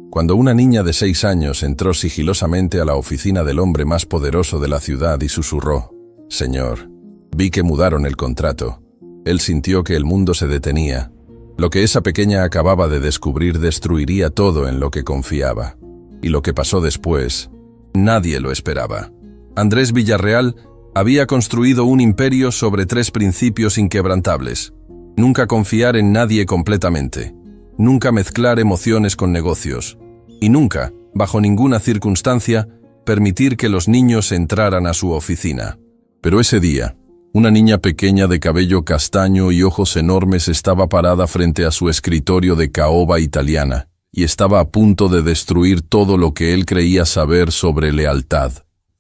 cuando una niña de 6 años entró sigilosamente a la oficina del hombre más poderoso de la ciudad y susurró: «Señor, vi que mudaron el contrato». Él sintió que el mundo se detenía. Lo que esa pequeña acababa de descubrir destruiría todo en lo que confiaba. Y lo que pasó después, nadie lo esperaba. Andrés Villarreal había construido un imperio sobre 3 principios inquebrantables. Nunca confiar en nadie completamente. Nunca mezclar emociones con negocios. Y nunca, bajo ninguna circunstancia, permitir que los niños entraran a su oficina. Pero ese día, una niña pequeña de cabello castaño y ojos enormes estaba parada frente a su escritorio de caoba italiana y estaba a punto de destruir todo lo que él creía saber sobre lealtad.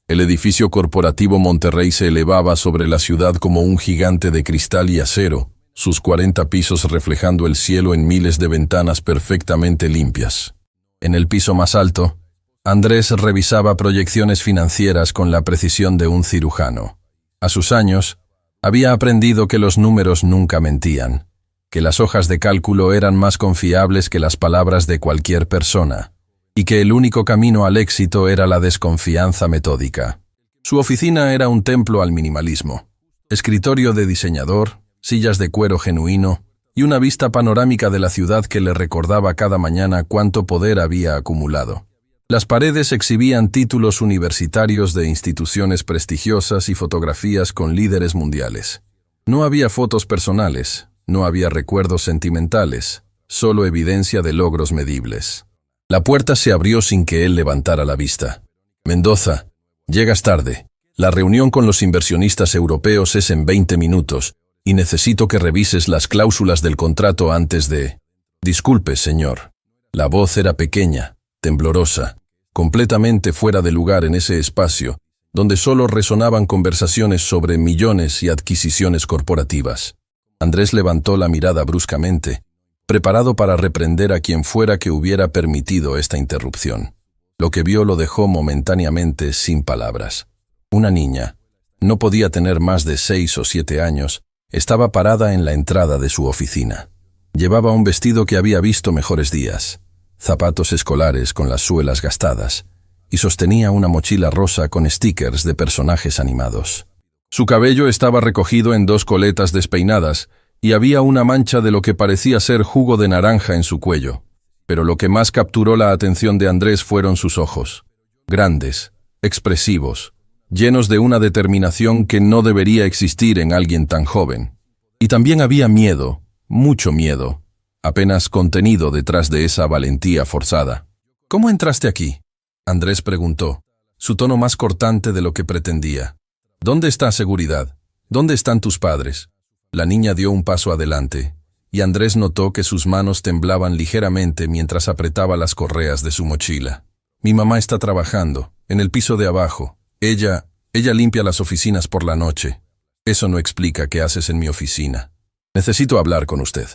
El edificio corporativo Monterrey se elevaba sobre la ciudad como un gigante de cristal y acero, sus 40 pisos reflejando el cielo en miles de ventanas perfectamente limpias. En el piso más alto, Andrés revisaba proyecciones financieras con la precisión de un cirujano. A sus años, había aprendido que los números nunca mentían, que las hojas de cálculo eran más confiables que las palabras de cualquier persona, y que el único camino al éxito era la desconfianza metódica. Su oficina era un templo al minimalismo. Escritorio de diseñador, sillas de cuero genuino y una vista panorámica de la ciudad que le recordaba cada mañana cuánto poder había acumulado. Las paredes exhibían títulos universitarios de instituciones prestigiosas y fotografías con líderes mundiales. No había fotos personales, no había recuerdos sentimentales, solo evidencia de logros medibles. La puerta se abrió sin que él levantara la vista. «Mendoza, llegas tarde. La reunión con los inversionistas europeos es en 20 minutos y necesito que revises las cláusulas del contrato antes de...». «Disculpe, señor». La voz era pequeña, temblorosa, completamente fuera de lugar en ese espacio, donde solo resonaban conversaciones sobre millones y adquisiciones corporativas. Andrés levantó la mirada bruscamente, preparado para reprender a quien fuera que hubiera permitido esta interrupción. Lo que vio lo dejó momentáneamente sin palabras. Una niña, no podía tener más de 6 o 7 años, estaba parada en la entrada de su oficina. Llevaba un vestido que había visto mejores días, zapatos escolares con las suelas gastadas, y sostenía una mochila rosa con stickers de personajes animados. Su cabello estaba recogido en 2 coletas despeinadas, y había una mancha de lo que parecía ser jugo de naranja en su cuello. Pero lo que más capturó la atención de Andrés fueron sus ojos. Grandes, expresivos, llenos de una determinación que no debería existir en alguien tan joven. Y también había miedo, mucho miedo, apenas contenido detrás de esa valentía forzada. «¿Cómo entraste aquí?», Andrés preguntó, su tono más cortante de lo que pretendía. «¿Dónde está seguridad? ¿Dónde están tus padres?». La niña dio un paso adelante, y Andrés notó que sus manos temblaban ligeramente mientras apretaba las correas de su mochila. «Mi mamá está trabajando, en el piso de abajo. Ella limpia las oficinas por la noche. Eso no explica qué haces en mi oficina. Necesito hablar con usted».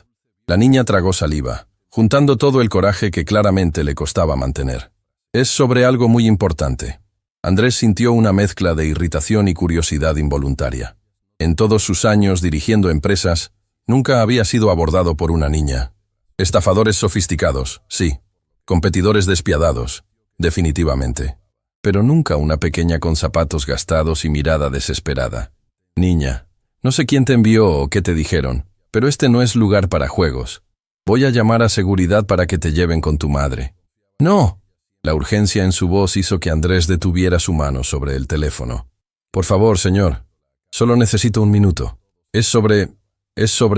La niña tragó saliva, juntando todo el coraje que claramente le costaba mantener. «Es sobre algo muy importante». Andrés sintió una mezcla de irritación y curiosidad involuntaria. En todos sus años dirigiendo empresas, nunca había sido abordado por una niña. Estafadores sofisticados, sí. Competidores despiadados, definitivamente. Pero nunca una pequeña con zapatos gastados y mirada desesperada. «Niña, no sé quién te envió o qué te dijeron, pero este no es lugar para juegos. Voy a llamar a seguridad para que te lleven con tu madre». «No». La urgencia en su voz hizo que Andrés detuviera su mano sobre el teléfono. «Por favor, señor. Solo necesito un minuto. Es sobre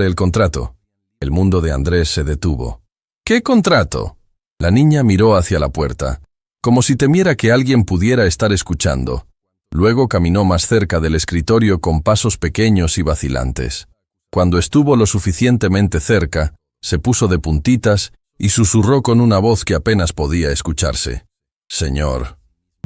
el contrato». El mundo de Andrés se detuvo. «¿Qué contrato?». La niña miró hacia la puerta, como si temiera que alguien pudiera estar escuchando. Luego caminó más cerca del escritorio con pasos pequeños y vacilantes. Cuando estuvo lo suficientemente cerca, se puso de puntitas y susurró con una voz que apenas podía escucharse. «Señor,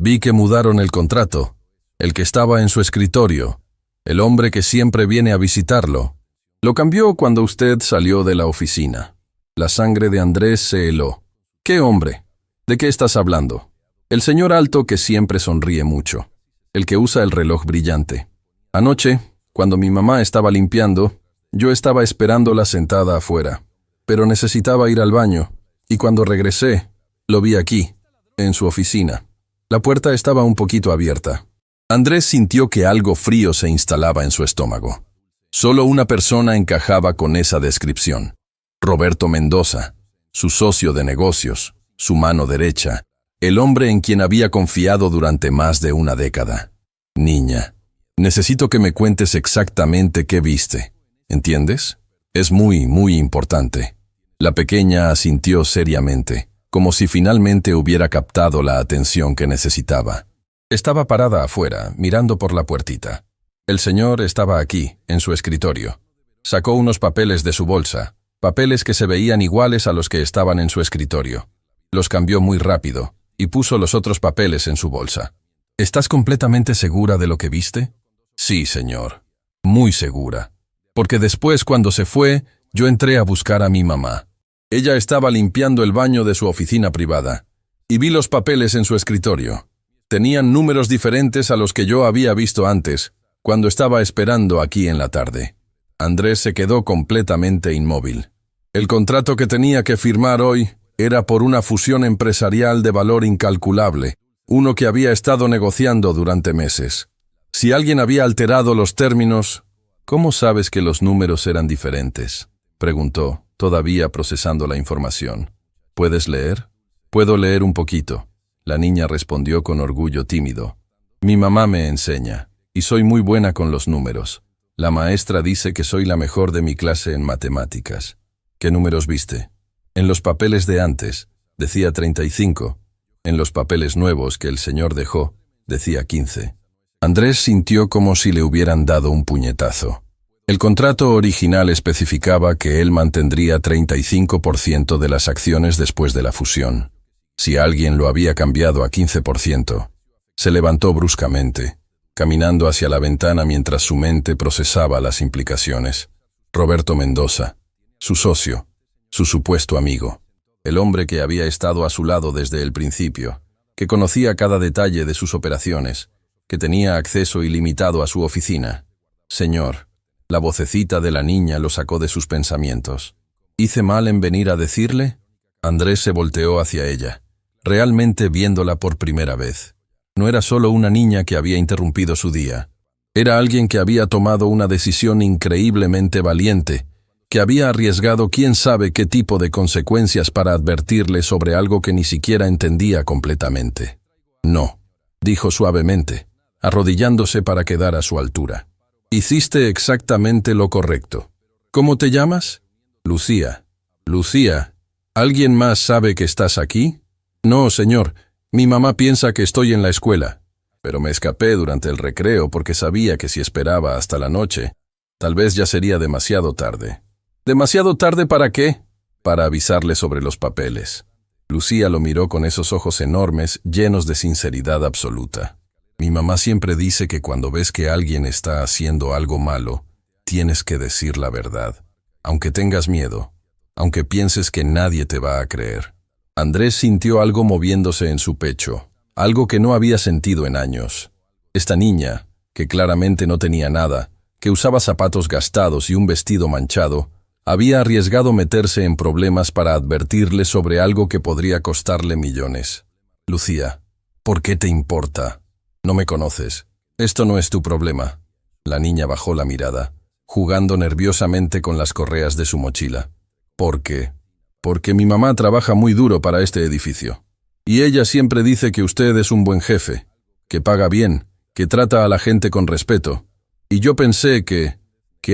vi que mudaron el contrato. El que estaba en su escritorio, el hombre que siempre viene a visitarlo, lo cambió cuando usted salió de la oficina». La sangre de Andrés se heló. «¿Qué hombre? ¿De qué estás hablando?». «El señor alto que siempre sonríe mucho. El que usa el reloj brillante. Anoche, cuando mi mamá estaba limpiando, yo estaba esperándola sentada afuera, pero necesitaba ir al baño, y cuando regresé, Lo vi aquí, en su oficina. La puerta estaba un poquito abierta. Andrés sintió que algo frío se instalaba en su estómago. Solo una persona encajaba con esa descripción. Roberto Mendoza, su socio de negocios, su mano derecha, el hombre en quien había confiado durante más de una década. Niña, necesito que me cuentes exactamente qué viste. ¿Entiendes? Es muy importante. La pequeña asintió seriamente, como si finalmente hubiera captado la atención que necesitaba. Estaba parada afuera, mirando por la puertita. El señor estaba aquí, en su escritorio. Sacó unos papeles de su bolsa, papeles que se veían iguales a los que estaban en su escritorio. Los cambió muy rápido y puso los otros papeles en su bolsa. ¿Estás completamente segura de lo que viste? Sí, señor. Muy segura. Porque después, cuando se fue, yo entré a buscar a mi mamá. Ella estaba limpiando el baño de su oficina privada y vi los papeles en su escritorio. Tenían números diferentes a los que yo había visto antes, cuando estaba esperando aquí en la tarde. Andrés se quedó completamente inmóvil. El contrato que tenía que firmar hoy era por una fusión empresarial de valor incalculable, uno que había estado negociando durante meses. Si alguien había alterado los términos, ¿cómo sabes que los números eran diferentes?, preguntó, todavía procesando la información. ¿Puedes leer? Puedo leer un poquito. La niña respondió con orgullo tímido. Mi mamá me enseña, y soy muy buena con los números. La maestra dice que soy la mejor de mi clase en matemáticas. ¿Qué números viste? En los papeles de antes, decía 35. En los papeles nuevos que el señor dejó, decía 15. Andrés sintió como si le hubieran dado un puñetazo. El contrato original especificaba que él mantendría 35% de las acciones después de la fusión. Si alguien lo había cambiado a 15%, se levantó bruscamente, caminando hacia la ventana mientras su mente procesaba las implicaciones. Roberto Mendoza, su socio, su supuesto amigo, el hombre que había estado a su lado desde el principio, que conocía cada detalle de sus operaciones, que tenía acceso ilimitado a su oficina. Señor, la vocecita de la niña lo sacó de sus pensamientos. ¿Hice mal en venir a decirle? Andrés se volteó hacia ella, realmente viéndola por primera vez. No era solo una niña que había interrumpido su día. Era alguien que había tomado una decisión increíblemente valiente, que había arriesgado quién sabe qué tipo de consecuencias para advertirle sobre algo que ni siquiera entendía completamente. No, dijo suavemente, arrodillándose para quedar a su altura. Hiciste exactamente lo correcto. ¿Cómo te llamas? Lucía. Lucía, ¿alguien más sabe que estás aquí? No, señor. Mi mamá piensa que estoy en la escuela. Pero me escapé durante el recreo porque sabía que si esperaba hasta la noche, tal vez ya sería demasiado tarde. ¿Demasiado tarde para qué? Para avisarle sobre los papeles. Lucía lo miró con esos ojos enormes, llenos de sinceridad absoluta. Mi mamá siempre dice que cuando ves que alguien está haciendo algo malo, tienes que decir la verdad, aunque tengas miedo, aunque pienses que nadie te va a creer. Andrés sintió algo moviéndose en su pecho, algo que no había sentido en años. Esta niña, que claramente no tenía nada, que usaba zapatos gastados y un vestido manchado, había arriesgado meterse en problemas para advertirle sobre algo que podría costarle millones. Lucía, ¿por qué te importa? No me conoces. Esto no es tu problema. La niña bajó la mirada, jugando nerviosamente con las correas de su mochila. ¿Por qué? Porque mi mamá trabaja muy duro para este edificio. Y ella siempre dice que usted es un buen jefe, que paga bien, que trata a la gente con respeto. Y yo pensé que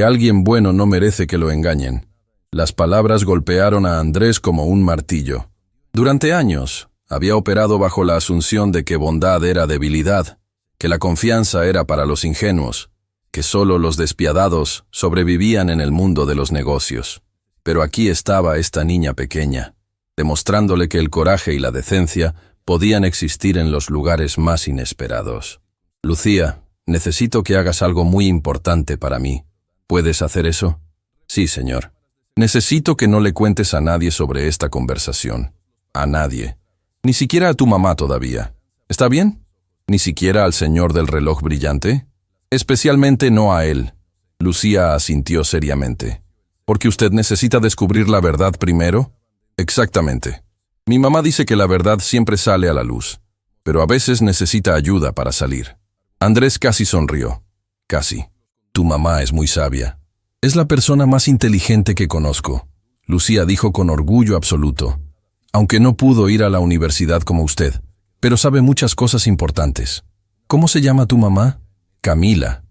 alguien bueno no merece que lo engañen. Las palabras golpearon a Andrés como un martillo. Durante años, había operado bajo la asunción de que bondad era debilidad, que la confianza era para los ingenuos, que solo los despiadados sobrevivían en el mundo de los negocios. Pero aquí estaba esta niña pequeña, demostrándole que el coraje y la decencia podían existir en los lugares más inesperados. Lucía, necesito que hagas algo muy importante para mí. ¿Puedes hacer eso? Sí, señor. Necesito que no le cuentes a nadie sobre esta conversación. A nadie. Ni siquiera a tu mamá todavía. ¿Está bien? ¿Ni siquiera al señor del reloj brillante? Especialmente no a él. Lucía asintió seriamente. ¿Porque usted necesita descubrir la verdad primero? Exactamente. Mi mamá dice que la verdad siempre sale a la luz, pero a veces necesita ayuda para salir. Andrés casi sonrió. Casi. Tu mamá es muy sabia. Es la persona más inteligente que conozco, Lucía dijo con orgullo absoluto. Aunque no pudo ir a la universidad como usted, pero sabe muchas cosas importantes. ¿Cómo se llama tu mamá? Camila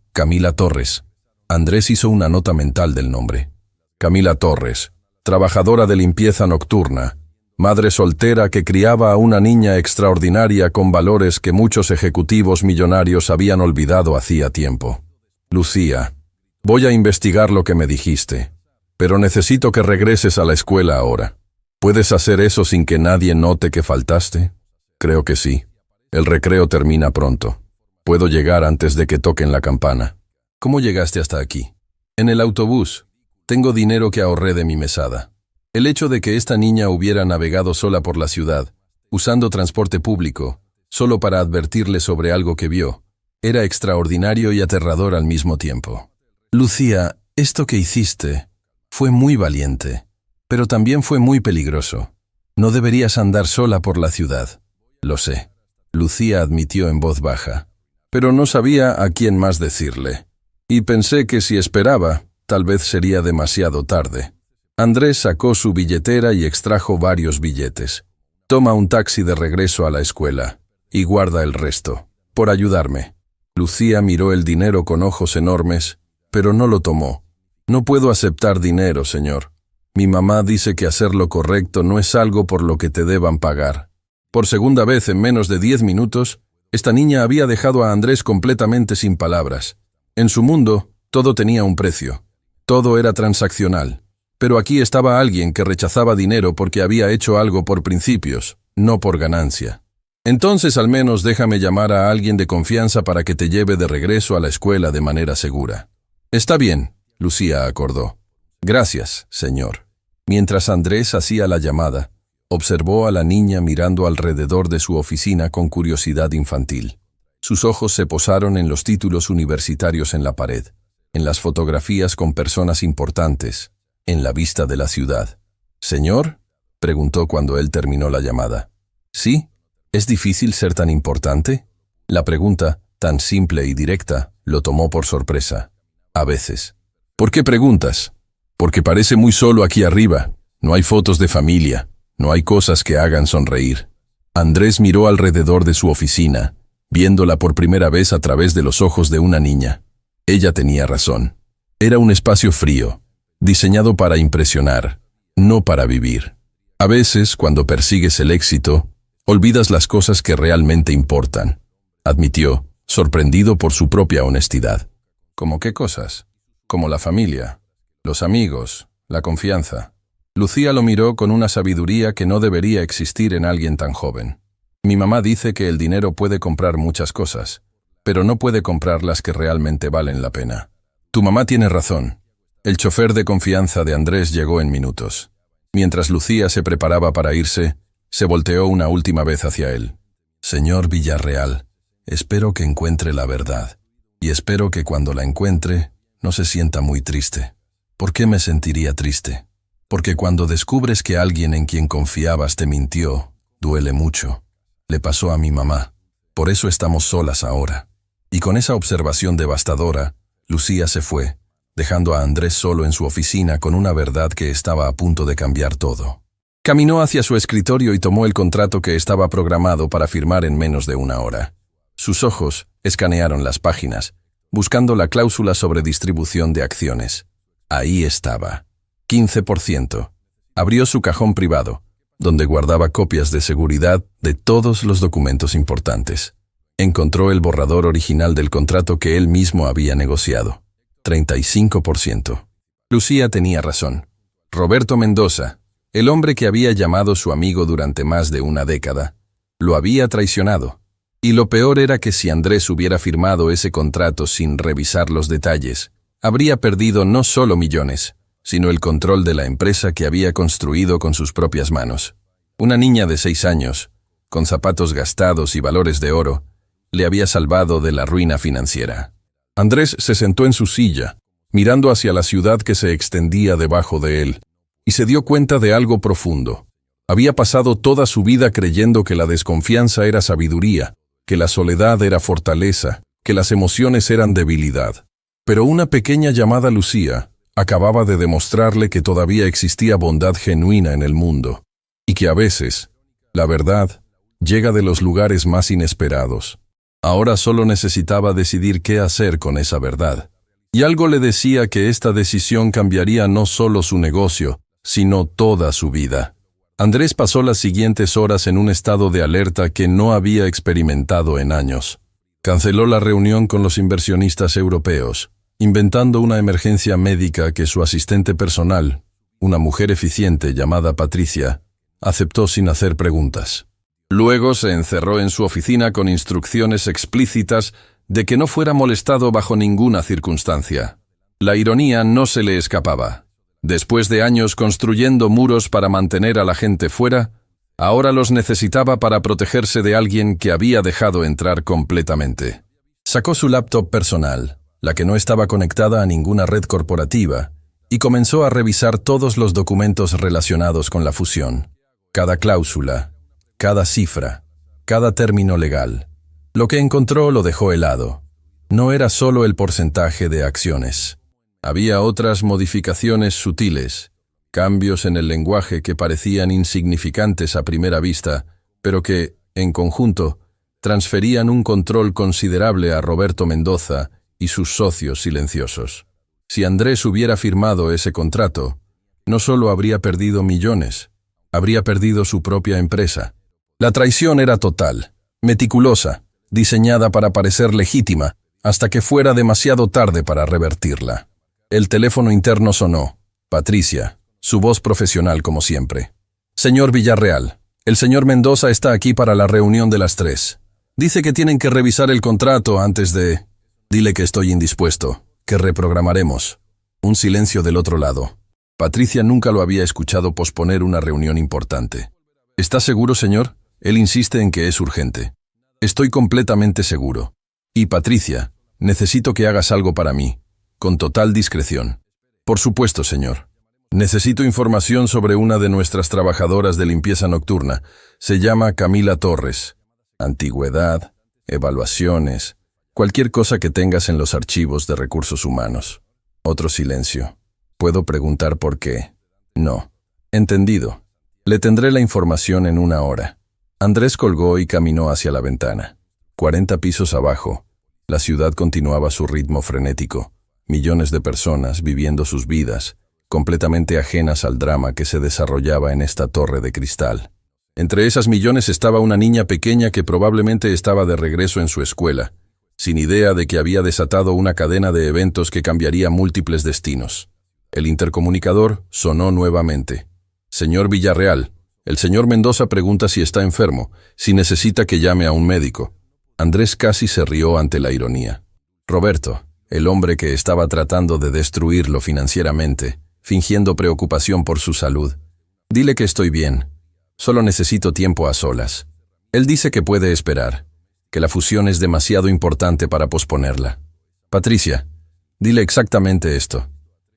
Torres. Andrés hizo una nota mental del nombre. Camila Torres, trabajadora de limpieza nocturna, madre soltera que criaba a una niña extraordinaria con valores que muchos ejecutivos millonarios habían olvidado hacía tiempo. Lucía, voy a investigar lo que me dijiste, pero necesito que regreses a la escuela ahora. ¿Puedes hacer eso sin que nadie note que faltaste? Creo que sí. El recreo termina pronto. Puedo llegar antes de que toquen la campana. ¿Cómo llegaste hasta aquí? En el autobús. Tengo dinero que ahorré de mi mesada. El hecho de que esta niña hubiera navegado sola por la ciudad, usando transporte público, solo para advertirle sobre algo que vio, era extraordinario y aterrador al mismo tiempo. Lucía, esto que hiciste fue muy valiente, pero también fue muy peligroso. No deberías andar sola por la ciudad. Lo sé. Lucía admitió en voz baja, pero no sabía a quién más decirle. Y pensé que si esperaba, tal vez sería demasiado tarde. Andrés sacó su billetera y extrajo varios billetes. Toma un taxi de regreso a la escuela y guarda el resto, por ayudarme. Lucía miró el dinero con ojos enormes, pero no lo tomó. No puedo aceptar dinero, señor. Mi mamá dice que hacer lo correcto no es algo por lo que te deban pagar. Por segunda vez en menos de 10 minutos, esta niña había dejado a Andrés completamente sin palabras. En su mundo, todo tenía un precio. Todo era transaccional. Pero aquí estaba alguien que rechazaba dinero porque había hecho algo por principios, no por ganancia. Entonces al menos déjame llamar a alguien de confianza para que te lleve de regreso a la escuela de manera segura. Está bien, Lucía acordó. Gracias, señor. Mientras Andrés hacía la llamada, observó a la niña mirando alrededor de su oficina con curiosidad infantil. Sus ojos se posaron en los títulos universitarios en la pared, en las fotografías con personas importantes, en la vista de la ciudad. ¿Señor?, preguntó cuando él terminó la llamada. ¿Sí? ¿Es difícil ser tan importante? La pregunta, tan simple y directa, lo tomó por sorpresa. A veces. ¿Por qué preguntas? Porque parece muy solo aquí arriba. No hay fotos de familia. No hay cosas que hagan sonreír. Andrés miró alrededor de su oficina, viéndola por primera vez a través de los ojos de una niña. Ella tenía razón. Era un espacio frío, diseñado para impresionar, no para vivir. A veces, cuando persigues el éxito, olvidas las cosas que realmente importan, admitió, sorprendido por su propia honestidad. ¿Cómo qué cosas? Como la familia, los amigos, la confianza. Lucía lo miró con una sabiduría que no debería existir en alguien tan joven. Mi mamá dice que el dinero puede comprar muchas cosas, pero no puede comprar las que realmente valen la pena. Tu mamá tiene razón. El chofer de confianza de Andrés llegó en minutos. Mientras Lucía se preparaba para irse, se volteó una última vez hacia él. Señor Villarreal, espero que encuentre la verdad, y espero que cuando la encuentre, no se sienta muy triste. ¿Por qué me sentiría triste? Porque cuando descubres que alguien en quien confiabas te mintió, duele mucho. Le pasó a mi mamá. Por eso estamos solas ahora. Y con esa observación devastadora, Lucía se fue, dejando a Andrés solo en su oficina con una verdad que estaba a punto de cambiar todo. Caminó hacia su escritorio y tomó el contrato que estaba programado para firmar en menos de una hora. Sus ojos escanearon las páginas, buscando la cláusula sobre distribución de acciones. Ahí estaba. 15%. Abrió su cajón privado, donde guardaba copias de seguridad de todos los documentos importantes. Encontró el borrador original del contrato que él mismo había negociado. 35%. Lucía tenía razón. Roberto Mendoza, el hombre que había llamado su amigo durante más de una década, lo había traicionado. Y lo peor era que si Andrés hubiera firmado ese contrato sin revisar los detalles, habría perdido no solo millones, sino el control de la empresa que había construido con sus propias manos. Una niña de 6 años, con zapatos gastados y valores de oro, le había salvado de la ruina financiera. Andrés se sentó en su silla, mirando hacia la ciudad que se extendía debajo de él, y se dio cuenta de algo profundo. Había pasado toda su vida creyendo que la desconfianza era sabiduría, que la soledad era fortaleza, que las emociones eran debilidad. Pero una pequeña llamada Lucía acababa de demostrarle que todavía existía bondad genuina en el mundo, y que a veces, la verdad, llega de los lugares más inesperados. Ahora solo necesitaba decidir qué hacer con esa verdad. Y algo le decía que esta decisión cambiaría no solo su negocio, sino toda su vida. Andrés pasó las siguientes horas en un estado de alerta que no había experimentado en años. Canceló la reunión con los inversionistas europeos, inventando una emergencia médica que su asistente personal, una mujer eficiente llamada Patricia, aceptó sin hacer preguntas. Luego se encerró en su oficina con instrucciones explícitas de que no fuera molestado bajo ninguna circunstancia. La ironía no se le escapaba. Después de años construyendo muros para mantener a la gente fuera, ahora los necesitaba para protegerse de alguien que había dejado entrar completamente. Sacó su laptop personal, la que no estaba conectada a ninguna red corporativa, y comenzó a revisar todos los documentos relacionados con la fusión. Cada cláusula, cada cifra, cada término legal. Lo que encontró lo dejó helado. No era solo el porcentaje de acciones. Había otras modificaciones sutiles, cambios en el lenguaje que parecían insignificantes a primera vista, pero que, en conjunto, transferían un control considerable a Roberto Mendoza y sus socios silenciosos. Si Andrés hubiera firmado ese contrato, no solo habría perdido millones, habría perdido su propia empresa. La traición era total, meticulosa, diseñada para parecer legítima, hasta que fuera demasiado tarde para revertirla. El teléfono interno sonó. Patricia, su voz profesional como siempre. Señor Villarreal, el señor Mendoza está aquí para la reunión de las 3. Dice que tienen que revisar el contrato antes de... Dile que estoy indispuesto, que reprogramaremos. Un silencio del otro lado. Patricia nunca lo había escuchado posponer una reunión importante. ¿Está seguro, señor? Él insiste en que es urgente. Estoy completamente seguro. Y Patricia, necesito que hagas algo para mí. Con total discreción. Por supuesto, señor. Necesito información sobre una de nuestras trabajadoras de limpieza nocturna. Se llama Camila Torres. Antigüedad, evaluaciones, cualquier cosa que tengas en los archivos de recursos humanos. Otro silencio. ¿Puedo preguntar por qué? No. Entendido. Le tendré la información en 1 hora. Andrés colgó y caminó hacia la ventana. 40 pisos abajo, la ciudad continuaba su ritmo frenético. Millones de personas viviendo sus vidas, completamente ajenas al drama que se desarrollaba en esta torre de cristal. Entre esas millones estaba una niña pequeña que probablemente estaba de regreso en su escuela, sin idea de que había desatado una cadena de eventos que cambiaría múltiples destinos. El intercomunicador sonó nuevamente. Señor Villarreal, el señor Mendoza pregunta si está enfermo, si necesita que llame a un médico. Andrés casi se rió ante la ironía. Roberto, el hombre que estaba tratando de destruirlo financieramente, fingiendo preocupación por su salud. Dile que estoy bien. Solo necesito tiempo a solas. Él dice que puede esperar, que la fusión es demasiado importante para posponerla. Patricia, dile exactamente esto,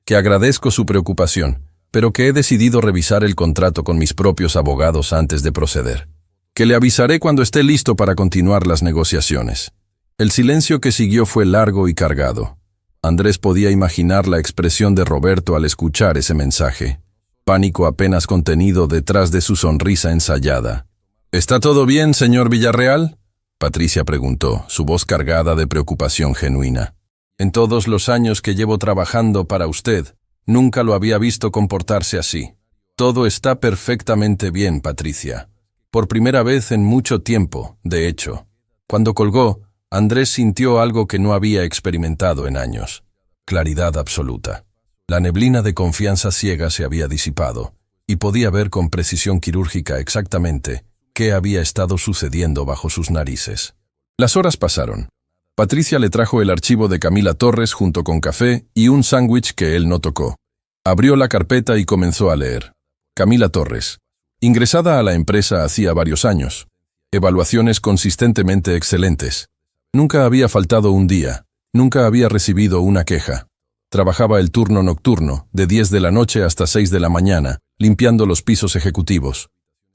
que agradezco su preocupación, pero que he decidido revisar el contrato con mis propios abogados antes de proceder. Que le avisaré cuando esté listo para continuar las negociaciones. El silencio que siguió fue largo y cargado. Andrés podía imaginar la expresión de Roberto al escuchar ese mensaje. Pánico apenas contenido detrás de su sonrisa ensayada. ¿Está todo bien, señor Villarreal? Patricia preguntó, su voz cargada de preocupación genuina. En todos los años que llevo trabajando para usted, nunca lo había visto comportarse así. Todo está perfectamente bien, Patricia. Por primera vez en mucho tiempo, de hecho. Cuando colgó, Andrés sintió algo que no había experimentado en años. Claridad absoluta. La neblina de confianza ciega se había disipado, y podía ver con precisión quirúrgica exactamente qué había estado sucediendo bajo sus narices. Las horas pasaron. Patricia le trajo el archivo de Camila Torres junto con café y un sándwich que él no tocó. Abrió la carpeta y comenzó a leer. Camila Torres. Ingresada a la empresa hacía varios años. Evaluaciones consistentemente excelentes. Nunca había faltado un día, nunca había recibido una queja. Trabajaba el turno nocturno, de 10 de la noche hasta 6 de la mañana, limpiando los pisos ejecutivos.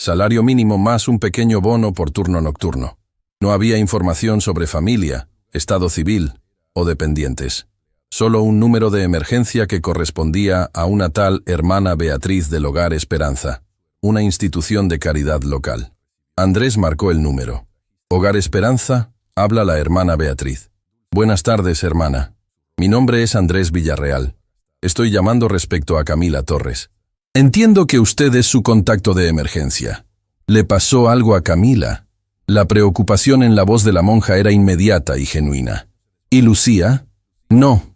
Salario mínimo más un pequeño bono por turno nocturno. No había información sobre familia, estado civil o dependientes. Solo un número de emergencia que correspondía a una tal hermana Beatriz del Hogar Esperanza, una institución de caridad local. Andrés marcó el número. Hogar Esperanza, habla la hermana Beatriz. Buenas tardes, hermana. Mi nombre es Andrés Villarreal. Estoy llamando respecto a Camila Torres. Entiendo que usted es su contacto de emergencia. ¿Le pasó algo a Camila? La preocupación en la voz de la monja era inmediata y genuina. ¿Y Lucía? No,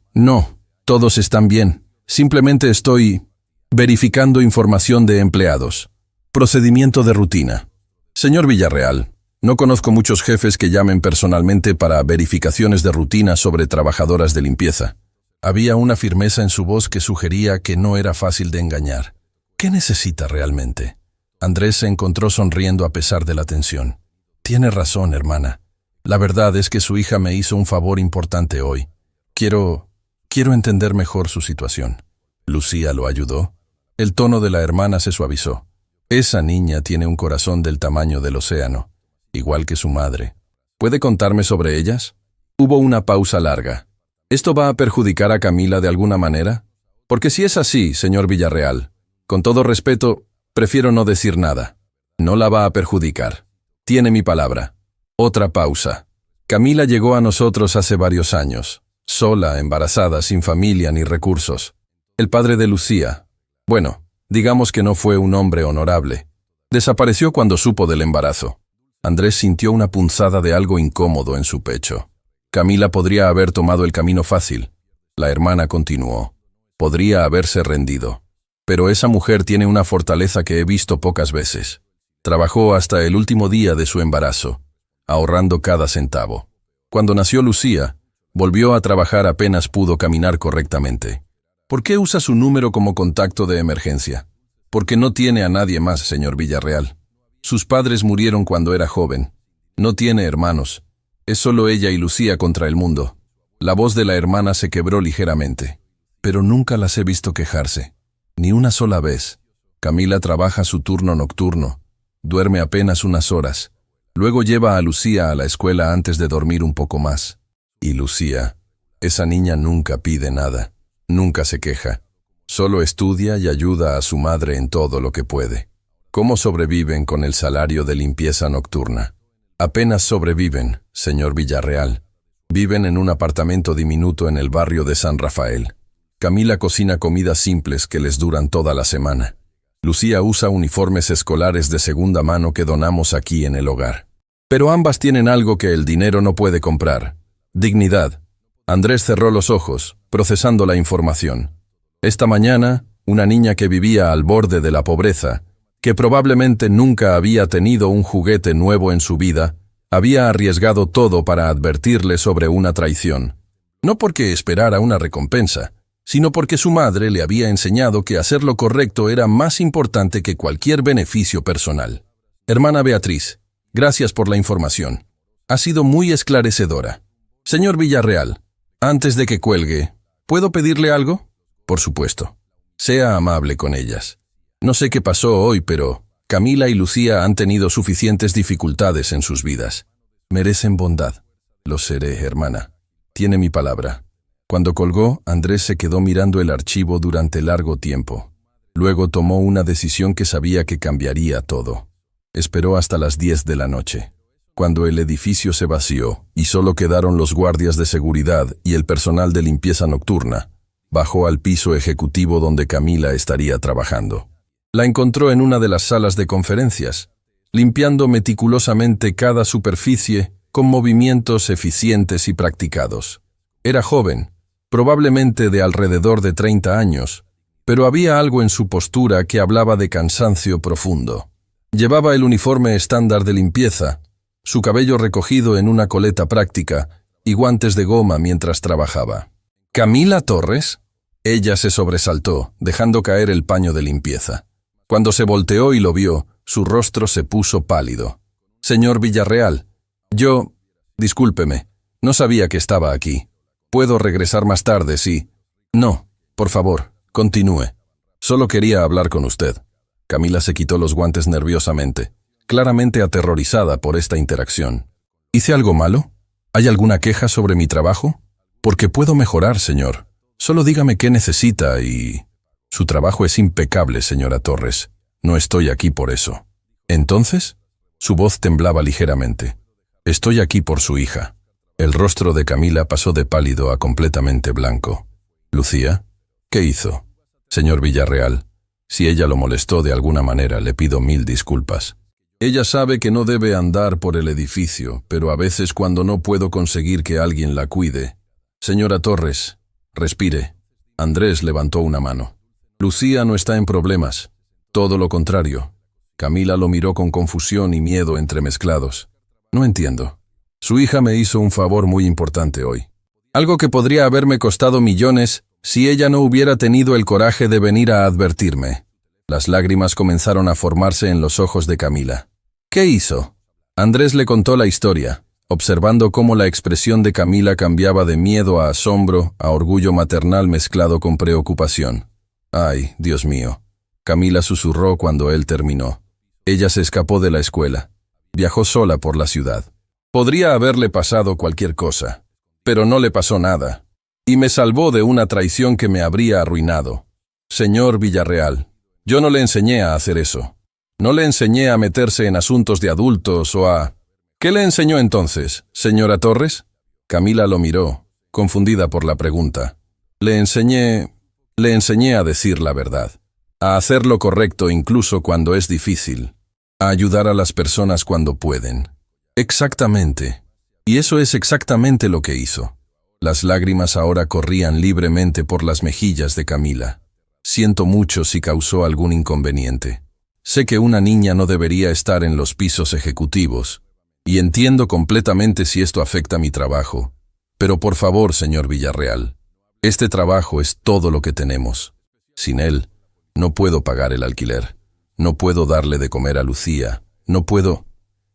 todos están bien. Simplemente estoy verificando información de empleados. Procedimiento de rutina. Señor Villarreal, no conozco muchos jefes que llamen personalmente para verificaciones de rutina sobre trabajadoras de limpieza. Había una firmeza en su voz que sugería que no era fácil de engañar. ¿Qué necesita realmente? Andrés se encontró sonriendo a pesar de la tensión. Tiene razón, hermana. La verdad es que su hija me hizo un favor importante hoy. Quiero entender mejor su situación. ¿Lucía lo ayudó? El tono de la hermana se suavizó. Esa niña tiene un corazón del tamaño del océano, igual que su madre. ¿Puede contarme sobre ellas? Hubo una pausa larga. ¿Esto va a perjudicar a Camila de alguna manera? Porque si es así, señor Villarreal, con todo respeto, prefiero no decir nada. No la va a perjudicar. Tiene mi palabra. Otra pausa. Camila llegó a nosotros hace varios años, sola, embarazada, sin familia ni recursos. El padre de Lucía, bueno, digamos que no fue un hombre honorable. Desapareció cuando supo del embarazo. Andrés sintió una punzada de algo incómodo en su pecho. Camila podría haber tomado el camino fácil. La hermana continuó. Podría haberse rendido. Pero esa mujer tiene una fortaleza que he visto pocas veces. Trabajó hasta el último día de su embarazo, ahorrando cada centavo. Cuando nació Lucía, volvió a trabajar apenas pudo caminar correctamente. ¿Por qué usa su número como contacto de emergencia? Porque no tiene a nadie más, señor Villarreal. Sus padres murieron cuando era joven. No tiene hermanos. Es solo ella y Lucía contra el mundo. La voz de la hermana se quebró ligeramente. Pero nunca las he visto quejarse. Ni una sola vez. Camila trabaja su turno nocturno. Duerme apenas unas horas. Luego lleva a Lucía a la escuela antes de dormir un poco más. Y Lucía, esa niña nunca pide nada. Nunca se queja. Solo estudia y ayuda a su madre en todo lo que puede. ¿Cómo sobreviven con el salario de limpieza nocturna? Apenas sobreviven, señor Villarreal. Viven en un apartamento diminuto en el barrio de San Rafael. Camila cocina comidas simples que les duran toda la semana. Lucía usa uniformes escolares de segunda mano que donamos aquí en el hogar. Pero ambas tienen algo que el dinero no puede comprar. Dignidad. Andrés cerró los ojos, procesando la información. Esta mañana, una niña que vivía al borde de la pobreza, que probablemente nunca había tenido un juguete nuevo en su vida, había arriesgado todo para advertirle sobre una traición. No porque esperara una recompensa, sino porque su madre le había enseñado que hacer lo correcto era más importante que cualquier beneficio personal. Hermana Beatriz, gracias por la información. Ha sido muy esclarecedora. Señor Villarreal, antes de que cuelgue, ¿puedo pedirle algo? Por supuesto. Sea amable con ellas. No sé qué pasó hoy, pero Camila y Lucía han tenido suficientes dificultades en sus vidas. Merecen bondad. Lo seré, hermana. Tiene mi palabra. Cuando colgó, Andrés se quedó mirando el archivo durante largo tiempo. Luego tomó una decisión que sabía que cambiaría todo. Esperó hasta las 10 de la noche. Cuando el edificio se vació y solo quedaron los guardias de seguridad y el personal de limpieza nocturna, bajó al piso ejecutivo donde Camila estaría trabajando. La encontró en una de las salas de conferencias, limpiando meticulosamente cada superficie con movimientos eficientes y practicados. Era joven, probablemente de alrededor de 30 años, pero había algo en su postura que hablaba de cansancio profundo. Llevaba el uniforme estándar de limpieza, su cabello recogido en una coleta práctica y guantes de goma mientras trabajaba. ¿Camila Torres? Ella se sobresaltó, dejando caer el paño de limpieza. Cuando se volteó y lo vio, su rostro se puso pálido. Señor Villarreal, discúlpeme, no sabía que estaba aquí. Puedo regresar más tarde, sí. No, por favor, continúe. Solo quería hablar con usted. Camila se quitó los guantes nerviosamente, claramente aterrorizada por esta interacción. ¿Hice algo malo? ¿Hay alguna queja sobre mi trabajo? Porque puedo mejorar, señor. Solo dígame qué necesita y... Su trabajo es impecable, señora Torres. No estoy aquí por eso. ¿Entonces? Su voz temblaba ligeramente. Estoy aquí por su hija. El rostro de Camila pasó de pálido a completamente blanco. ¿Lucía? ¿Qué hizo? Señor Villarreal, si ella lo molestó de alguna manera, le pido 1000 disculpas. Ella sabe que no debe andar por el edificio, pero a veces cuando no puedo conseguir que alguien la cuide... Señora Torres, respire. Andrés levantó una mano. Lucía no está en problemas. Todo lo contrario. Camila lo miró con confusión y miedo entremezclados. No entiendo. Su hija me hizo un favor muy importante hoy. Algo que podría haberme costado millones si ella no hubiera tenido el coraje de venir a advertirme. Las lágrimas comenzaron a formarse en los ojos de Camila. ¿Qué hizo? Andrés le contó la historia, observando cómo la expresión de Camila cambiaba de miedo a asombro, a orgullo maternal mezclado con preocupación. Ay, Dios mío. Camila susurró cuando él terminó. Ella se escapó de la escuela. Viajó sola por la ciudad. Podría haberle pasado cualquier cosa, pero no le pasó nada. Y me salvó de una traición que me habría arruinado. Señor Villarreal, yo no le enseñé a hacer eso. No le enseñé a meterse en asuntos de adultos o a... ¿Qué le enseñó entonces, señora Torres? Camila lo miró, confundida por la pregunta. Le enseñé a decir la verdad, a hacer lo correcto incluso cuando es difícil, a ayudar a las personas cuando pueden. Exactamente. Y eso es exactamente lo que hizo. Las lágrimas ahora corrían libremente por las mejillas de Camila. Siento mucho si causó algún inconveniente. Sé que una niña no debería estar en los pisos ejecutivos, y entiendo completamente si esto afecta mi trabajo. Pero por favor, señor Villarreal, este trabajo es todo lo que tenemos. Sin él, no puedo pagar el alquiler. No puedo darle de comer a Lucía. No puedo...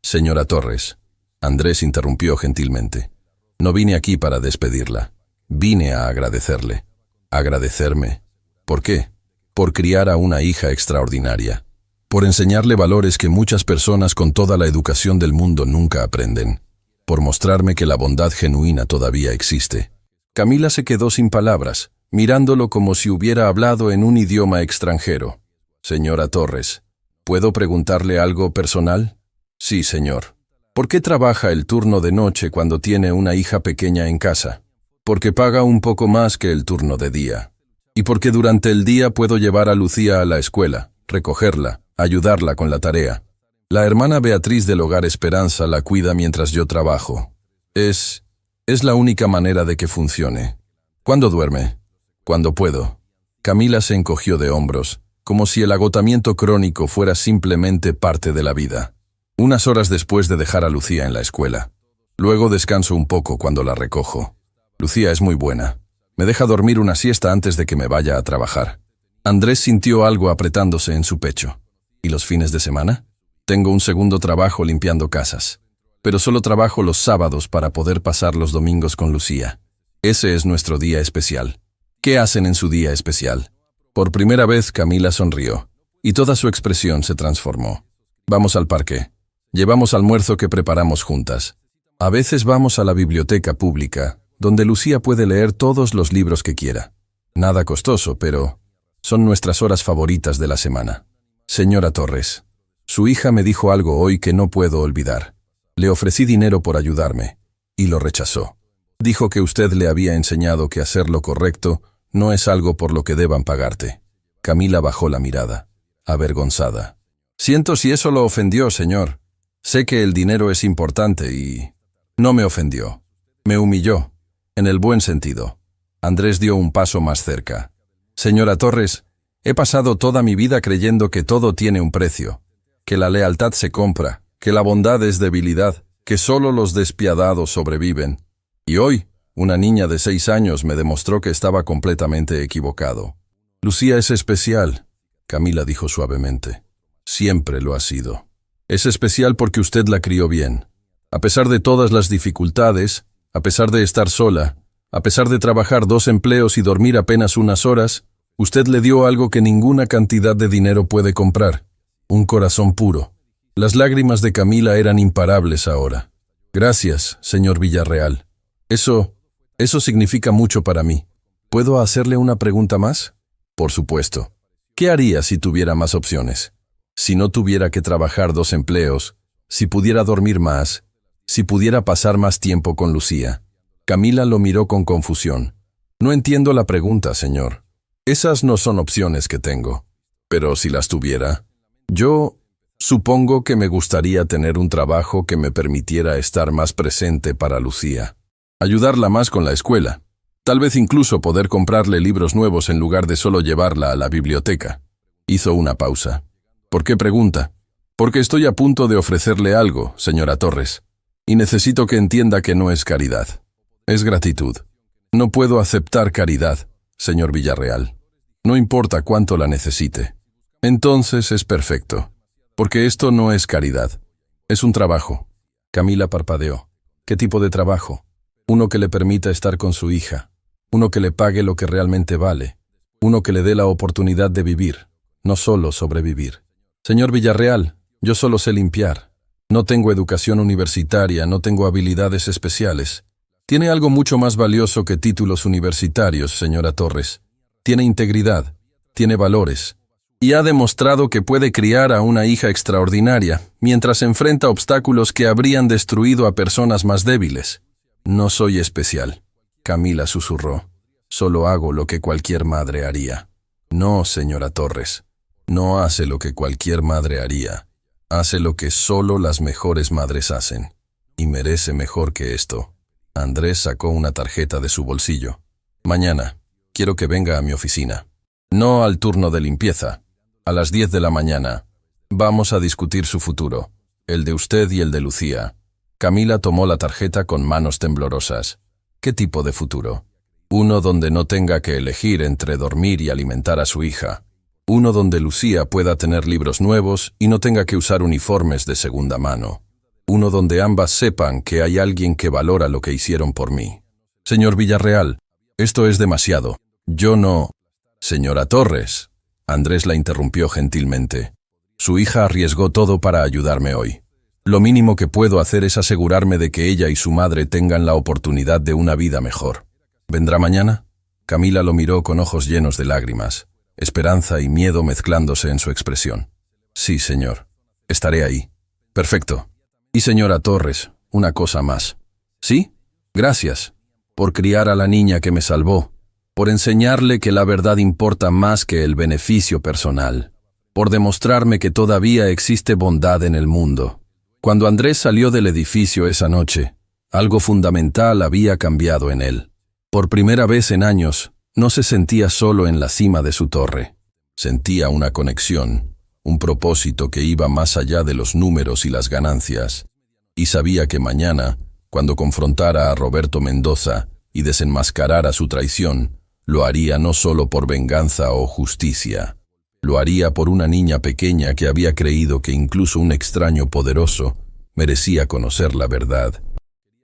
Señora Torres, Andrés interrumpió gentilmente. No vine aquí para despedirla. Vine a agradecerle. ¿Agradecerme? ¿Por qué? Por criar a una hija extraordinaria. Por enseñarle valores que muchas personas con toda la educación del mundo nunca aprenden. Por mostrarme que la bondad genuina todavía existe. Camila se quedó sin palabras, mirándolo como si hubiera hablado en un idioma extranjero. Señora Torres, ¿puedo preguntarle algo personal? Sí, señor. ¿Por qué trabaja el turno de noche cuando tiene una hija pequeña en casa? Porque paga un poco más que el turno de día. Y porque durante el día puedo llevar a Lucía a la escuela, recogerla, ayudarla con la tarea. La hermana Beatriz del Hogar Esperanza la cuida mientras yo trabajo. Es la única manera de que funcione. ¿Cuándo duerme? Cuando puedo. Camila se encogió de hombros, como si el agotamiento crónico fuera simplemente parte de la vida. Unas horas después de dejar a Lucía en la escuela. Luego descanso un poco cuando la recojo. Lucía es muy buena. Me deja dormir una siesta antes de que me vaya a trabajar. Andrés sintió algo apretándose en su pecho. ¿Y los fines de semana? Tengo un segundo trabajo limpiando casas. Pero solo trabajo los sábados para poder pasar los domingos con Lucía. Ese es nuestro día especial. ¿Qué hacen en su día especial? Por primera vez Camila sonrió, y toda su expresión se transformó. Vamos al parque. Llevamos almuerzo que preparamos juntas. A veces vamos a la biblioteca pública, donde Lucía puede leer todos los libros que quiera. Nada costoso, pero son nuestras horas favoritas de la semana. Señora Torres, su hija me dijo algo hoy que no puedo olvidar. Le ofrecí dinero por ayudarme, y lo rechazó. Dijo que usted le había enseñado que hacer lo correcto no es algo por lo que deban pagarte. Camila bajó la mirada, avergonzada. Siento si eso lo ofendió, señor. Sé que el dinero es importante y... No me ofendió. Me humilló, en el buen sentido. Andrés dio un paso más cerca. Señora Torres, he pasado toda mi vida creyendo que todo tiene un precio, que la lealtad se compra, que la bondad es debilidad, que solo los despiadados sobreviven. Y hoy, una niña de 6 años me demostró que estaba completamente equivocado. Lucía es especial, Camila dijo suavemente. Siempre lo ha sido. Es especial porque usted la crió bien. A pesar de todas las dificultades, a pesar de estar sola, a pesar de trabajar 2 empleos y dormir apenas unas horas, Usted le dio algo que ninguna cantidad de dinero puede comprar, un corazón puro. Las lágrimas de Camila eran imparables ahora. Gracias, señor Villarreal. Eso significa mucho para mí. ¿Puedo hacerle una pregunta más? Por supuesto. ¿Qué haría si tuviera más opciones? Si no tuviera que trabajar 2 empleos, si pudiera dormir más, si pudiera pasar más tiempo con Lucía. Camila lo miró con confusión. No entiendo la pregunta, señor. Esas no son opciones que tengo. Pero si las tuviera, yo supongo que me gustaría tener un trabajo que me permitiera estar más presente para Lucía. Ayudarla más con la escuela. Tal vez incluso poder comprarle libros nuevos en lugar de solo llevarla a la biblioteca. Hizo una pausa. ¿Por qué pregunta? Porque estoy a punto de ofrecerle algo, señora Torres, y necesito que entienda que no es caridad. Es gratitud. No puedo aceptar caridad, señor Villarreal. No importa cuánto la necesite. Entonces es perfecto. Porque esto no es caridad. Es un trabajo. Camila parpadeó. ¿Qué tipo de trabajo? Uno que le permita estar con su hija. Uno que le pague lo que realmente vale. Uno que le dé la oportunidad de vivir, no solo sobrevivir. Señor Villarreal, yo solo sé limpiar. No tengo educación universitaria, no tengo habilidades especiales. Tiene algo mucho más valioso que títulos universitarios, señora Torres. Tiene integridad, tiene valores. Y ha demostrado que puede criar a una hija extraordinaria, mientras enfrenta obstáculos que habrían destruido a personas más débiles. No soy especial, Camila susurró. Solo hago lo que cualquier madre haría. No, señora Torres. No hace lo que cualquier madre haría. Hace lo que solo las mejores madres hacen. Y merece mejor que esto. Andrés sacó una tarjeta de su bolsillo. Mañana, quiero que venga a mi oficina. No al turno de limpieza. A las 10 de la mañana. Vamos a discutir su futuro. El de usted y el de Lucía. Camila tomó la tarjeta con manos temblorosas. ¿Qué tipo de futuro? Uno donde no tenga que elegir entre dormir y alimentar a su hija. Uno donde Lucía pueda tener libros nuevos y no tenga que usar uniformes de segunda mano. Uno donde ambas sepan que hay alguien que valora lo que hicieron por mí. Señor Villarreal, esto es demasiado. Yo no... Señora Torres, Andrés la interrumpió gentilmente. Su hija arriesgó todo para ayudarme hoy. Lo mínimo que puedo hacer es asegurarme de que ella y su madre tengan la oportunidad de una vida mejor. ¿Vendrá mañana? Camila lo miró con ojos llenos de lágrimas, esperanza y miedo mezclándose en su expresión. Sí, señor. Estaré ahí. Perfecto. Y señora Torres, una cosa más. ¿Sí? Gracias. Por criar a la niña que me salvó. Por enseñarle que la verdad importa más que el beneficio personal. Por demostrarme que todavía existe bondad en el mundo. Cuando Andrés salió del edificio esa noche, algo fundamental había cambiado en él. Por primera vez en años, no se sentía solo en la cima de su torre. Sentía una conexión, un propósito que iba más allá de los números y las ganancias. Y sabía que mañana, cuando confrontara a Roberto Mendoza y desenmascarara su traición, lo haría no solo por venganza o justicia. Lo haría por una niña pequeña que había creído que incluso un extraño poderoso merecía conocer la verdad.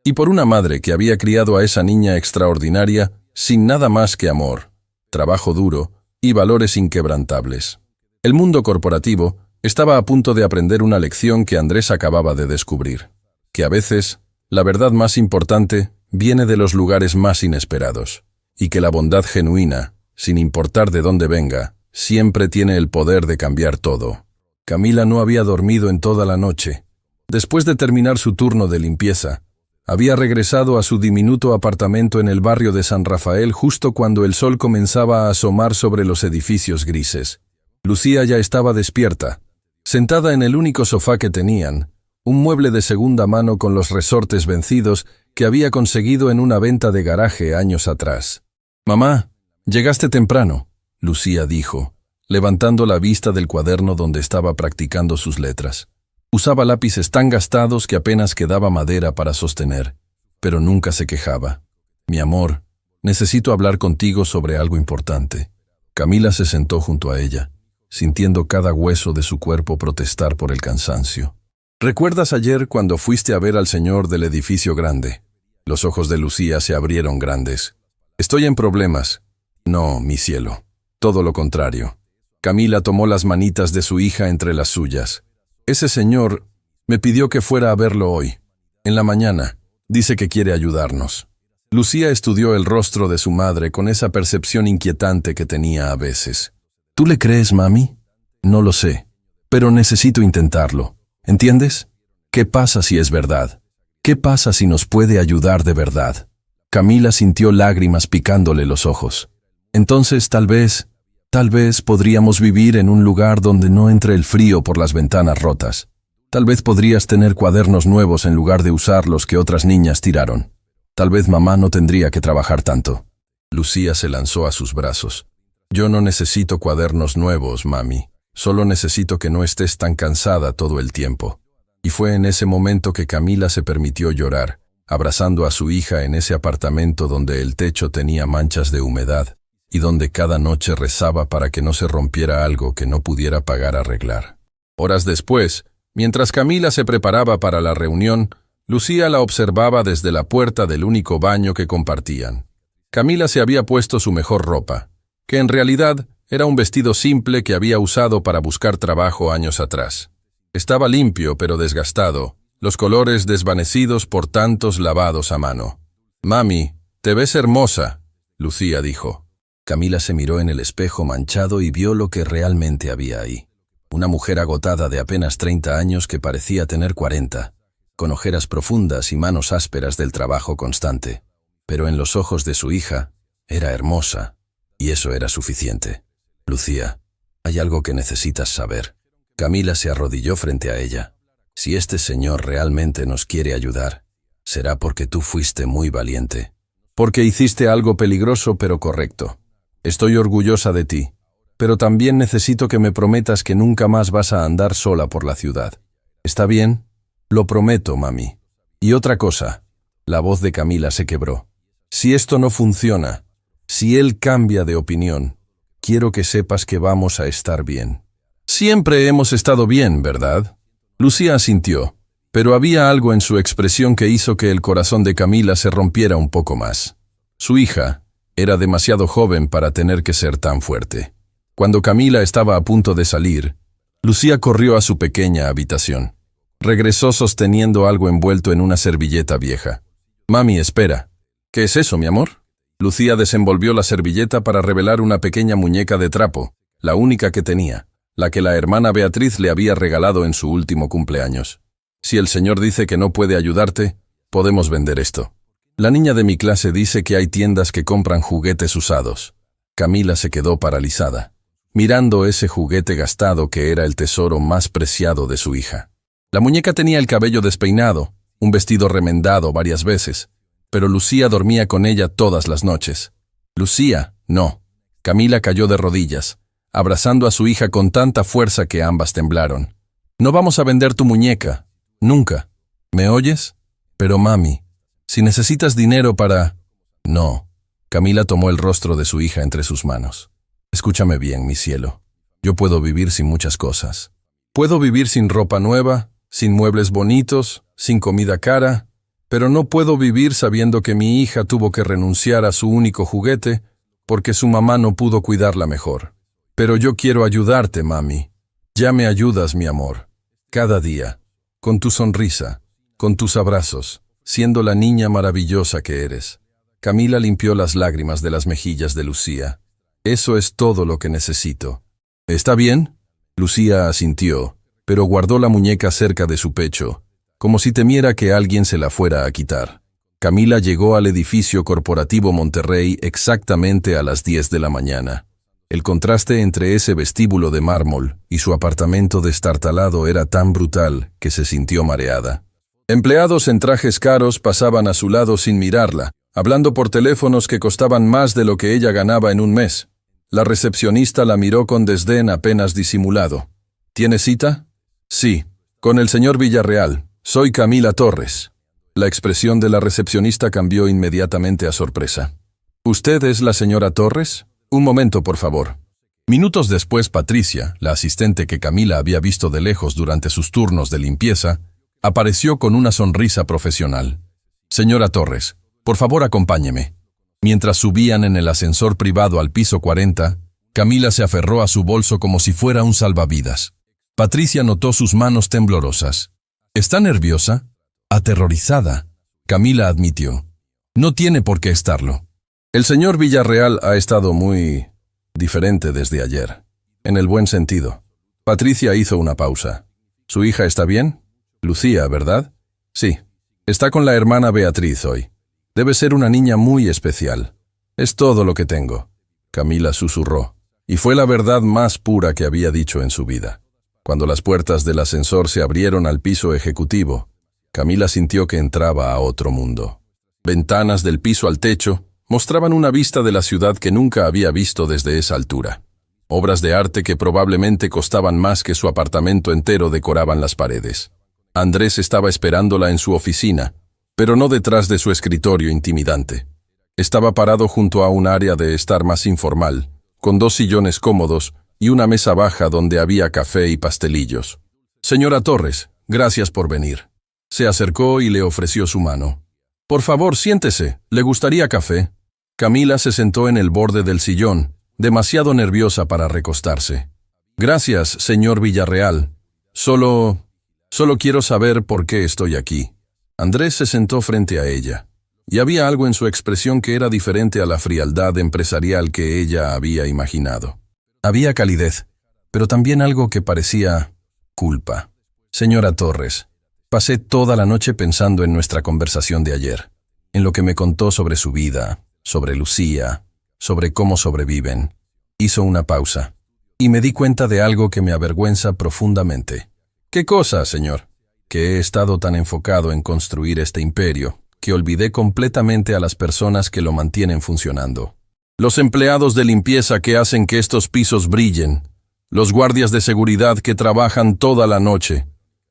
Y por una madre que había criado a esa niña extraordinaria sin nada más que amor, trabajo duro y valores inquebrantables. El mundo corporativo estaba a punto de aprender una lección que Andrés acababa de descubrir, que a veces la verdad más importante viene de los lugares más inesperados, y que la bondad genuina, sin importar de dónde venga, siempre tiene el poder de cambiar todo. Camila no había dormido en toda la noche. Después de terminar su turno de limpieza, había regresado a su diminuto apartamento en el barrio de San Rafael justo cuando el sol comenzaba a asomar sobre los edificios grises. Lucía ya estaba despierta, sentada en el único sofá que tenían, un mueble de segunda mano con los resortes vencidos que había conseguido en una venta de garaje años atrás. «Mamá, llegaste temprano», Lucía dijo, levantando la vista del cuaderno donde estaba practicando sus letras. Usaba lápices tan gastados que apenas quedaba madera para sostener, pero nunca se quejaba. «Mi amor, necesito hablar contigo sobre algo importante». Camila se sentó junto a ella, sintiendo cada hueso de su cuerpo protestar por el cansancio. «¿Recuerdas ayer cuando fuiste a ver al señor del edificio grande?» Los ojos de Lucía se abrieron grandes. «Estoy en problemas». «No, mi cielo. Todo lo contrario. Camila tomó las manitas de su hija entre las suyas. Ese señor me pidió que fuera a verlo hoy. En la mañana. Dice que quiere ayudarnos. Lucía estudió el rostro de su madre con esa percepción inquietante que tenía a veces. ¿Tú le crees, mami? No lo sé, pero necesito intentarlo. ¿Entiendes? ¿Qué pasa si es verdad? ¿Qué pasa si nos puede ayudar de verdad? Camila sintió lágrimas picándole los ojos. Entonces tal vez podríamos vivir en un lugar donde no entre el frío por las ventanas rotas. Tal vez podrías tener cuadernos nuevos en lugar de usar los que otras niñas tiraron. Tal vez mamá no tendría que trabajar tanto. Lucía se lanzó a sus brazos. Yo no necesito cuadernos nuevos, mami. Solo necesito que no estés tan cansada todo el tiempo. Y fue en ese momento que Camila se permitió llorar, abrazando a su hija en ese apartamento donde el techo tenía manchas de humedad y donde cada noche rezaba para que no se rompiera algo que no pudiera pagar arreglar. Horas después, mientras Camila se preparaba para la reunión, Lucía la observaba desde la puerta del único baño que compartían. Camila se había puesto su mejor ropa, que en realidad era un vestido simple que había usado para buscar trabajo años atrás. Estaba limpio pero desgastado, los colores desvanecidos por tantos lavados a mano. «Mami, te ves hermosa», Lucía dijo. Camila se miró en el espejo manchado y vio lo que realmente había ahí. Una mujer agotada de apenas 30 años que parecía tener 40. Con ojeras profundas y manos ásperas del trabajo constante. Pero en los ojos de su hija, era hermosa, y eso era suficiente. Lucía, hay algo que necesitas saber. Camila se arrodilló frente a ella. Si este señor realmente nos quiere ayudar, será porque tú fuiste muy valiente. Porque hiciste algo peligroso pero correcto. Estoy orgullosa de ti, pero también necesito que me prometas que nunca más vas a andar sola por la ciudad. ¿Está bien? Lo prometo, mami. Y otra cosa, la voz de Camila se quebró. Si esto no funciona, si él cambia de opinión, quiero que sepas que vamos a estar bien. Siempre hemos estado bien, ¿verdad? Lucía asintió, pero había algo en su expresión que hizo que el corazón de Camila se rompiera un poco más. Su hija era demasiado joven para tener que ser tan fuerte. Cuando Camila estaba a punto de salir, Lucía corrió a su pequeña habitación. Regresó sosteniendo algo envuelto en una servilleta vieja. «Mami, espera». «¿Qué es eso, mi amor?» Lucía desenvolvió la servilleta para revelar una pequeña muñeca de trapo, la única que tenía, la que la hermana Beatriz le había regalado en su último cumpleaños. «Si el señor dice que no puede ayudarte, podemos vender esto. La niña de mi clase dice que hay tiendas que compran juguetes usados». Camila se quedó paralizada, mirando ese juguete gastado que era el tesoro más preciado de su hija. La muñeca tenía el cabello despeinado, un vestido remendado varias veces, pero Lucía dormía con ella todas las noches. Lucía, no. Camila cayó de rodillas, abrazando a su hija con tanta fuerza que ambas temblaron. «No vamos a vender tu muñeca. Nunca. ¿Me oyes? Pero mami, si necesitas dinero para...» «No». Camila tomó el rostro de su hija entre sus manos. «Escúchame bien, mi cielo. Yo puedo vivir sin muchas cosas. Puedo vivir sin ropa nueva, sin muebles bonitos, sin comida cara, pero no puedo vivir sabiendo que mi hija tuvo que renunciar a su único juguete porque su mamá no pudo cuidarla mejor. Pero yo quiero ayudarte, mami. Ya me ayudas, mi amor. Cada día, con tu sonrisa, con tus abrazos, siendo la niña maravillosa que eres». Camila limpió las lágrimas de las mejillas de Lucía. «Eso es todo lo que necesito». «¿Está bien?» Lucía asintió, pero guardó la muñeca cerca de su pecho, como si temiera que alguien se la fuera a quitar. Camila llegó al edificio corporativo Monterrey exactamente a las 10 de la mañana. El contraste entre ese vestíbulo de mármol y su apartamento destartalado era tan brutal que se sintió mareada. Empleados en trajes caros pasaban a su lado sin mirarla, hablando por teléfonos que costaban más de lo que ella ganaba en un mes. La recepcionista la miró con desdén apenas disimulado. «¿Tiene cita?» «Sí, con el señor Villarreal. Soy Camila Torres». La expresión de la recepcionista cambió inmediatamente a sorpresa. «¿Usted es la señora Torres? Un momento, por favor». Minutos después, Patricia, la asistente que Camila había visto de lejos durante sus turnos de limpieza, apareció con una sonrisa profesional. «Señora Torres, por favor acompáñeme». Mientras subían en el ascensor privado al piso 40, Camila se aferró a su bolso como si fuera un salvavidas. Patricia notó sus manos temblorosas. ¿Está nerviosa? Aterrorizada. Camila admitió. No tiene por qué estarlo. El señor Villarreal ha estado muy diferente desde ayer. En el buen sentido. Patricia hizo una pausa. ¿Su hija está bien? Lucía, ¿verdad? Sí. Está con la hermana Beatriz hoy. Debe ser una niña muy especial. Es todo lo que tengo. Camila susurró. Y fue la verdad más pura que había dicho en su vida. Cuando las puertas del ascensor se abrieron al piso ejecutivo, Camila sintió que entraba a otro mundo. Ventanas del piso al techo mostraban una vista de la ciudad que nunca había visto desde esa altura. Obras de arte que probablemente costaban más que su apartamento entero decoraban las paredes. Andrés estaba esperándola en su oficina, pero no detrás de su escritorio intimidante. Estaba parado junto a un área de estar más informal, con 2 sillones cómodos y una mesa baja donde había café y pastelillos. «Señora Torres, gracias por venir». Se acercó y le ofreció su mano. «Por favor, siéntese. ¿Le gustaría café?» Camila se sentó en el borde del sillón, demasiado nerviosa para recostarse. «Gracias, señor Villarreal. Solo quiero saber por qué estoy aquí». Andrés se sentó frente a ella, y había algo en su expresión que era diferente a la frialdad empresarial que ella había imaginado. Había calidez, pero también algo que parecía culpa. «Señora Torres, pasé toda la noche pensando en nuestra conversación de ayer, en lo que me contó sobre su vida, sobre Lucía, sobre cómo sobreviven». Hizo una pausa, y me di cuenta de algo que me avergüenza profundamente. «¿Qué cosa, señor?» «Que he estado tan enfocado en construir este imperio, que olvidé completamente a las personas que lo mantienen funcionando. Los empleados de limpieza que hacen que estos pisos brillen, los guardias de seguridad que trabajan toda la noche,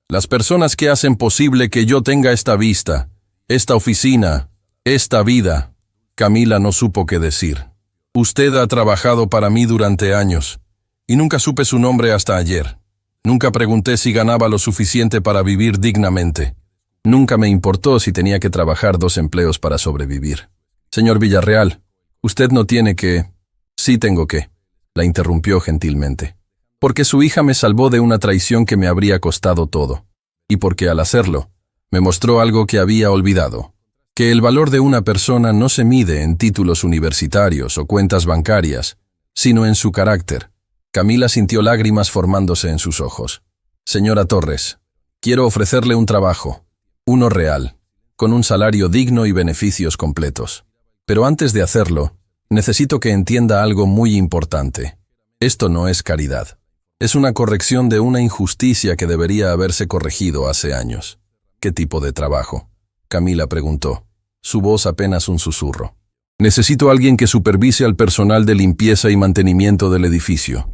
las personas que hacen posible que yo tenga esta vista, esta oficina, esta vida». Camila no supo qué decir. «Usted ha trabajado para mí durante años, y nunca supe su nombre hasta ayer. Nunca pregunté si ganaba lo suficiente para vivir dignamente. Nunca me importó si tenía que trabajar 2 empleos para sobrevivir. Señor Villarreal, usted no tiene que...». «Sí tengo que», la interrumpió gentilmente. «Porque su hija me salvó de una traición que me habría costado todo. Y porque al hacerlo, me mostró algo que había olvidado. Que el valor de una persona no se mide en títulos universitarios o cuentas bancarias, sino en su carácter». Camila sintió lágrimas formándose en sus ojos. «Señora Torres, quiero ofrecerle un trabajo, uno real, con un salario digno y beneficios completos. Pero antes de hacerlo, necesito que entienda algo muy importante. Esto no es caridad. Es una corrección de una injusticia que debería haberse corregido hace años». «¿Qué tipo de trabajo?», Camila preguntó, su voz apenas un susurro. «Necesito a alguien que supervise al personal de limpieza y mantenimiento del edificio.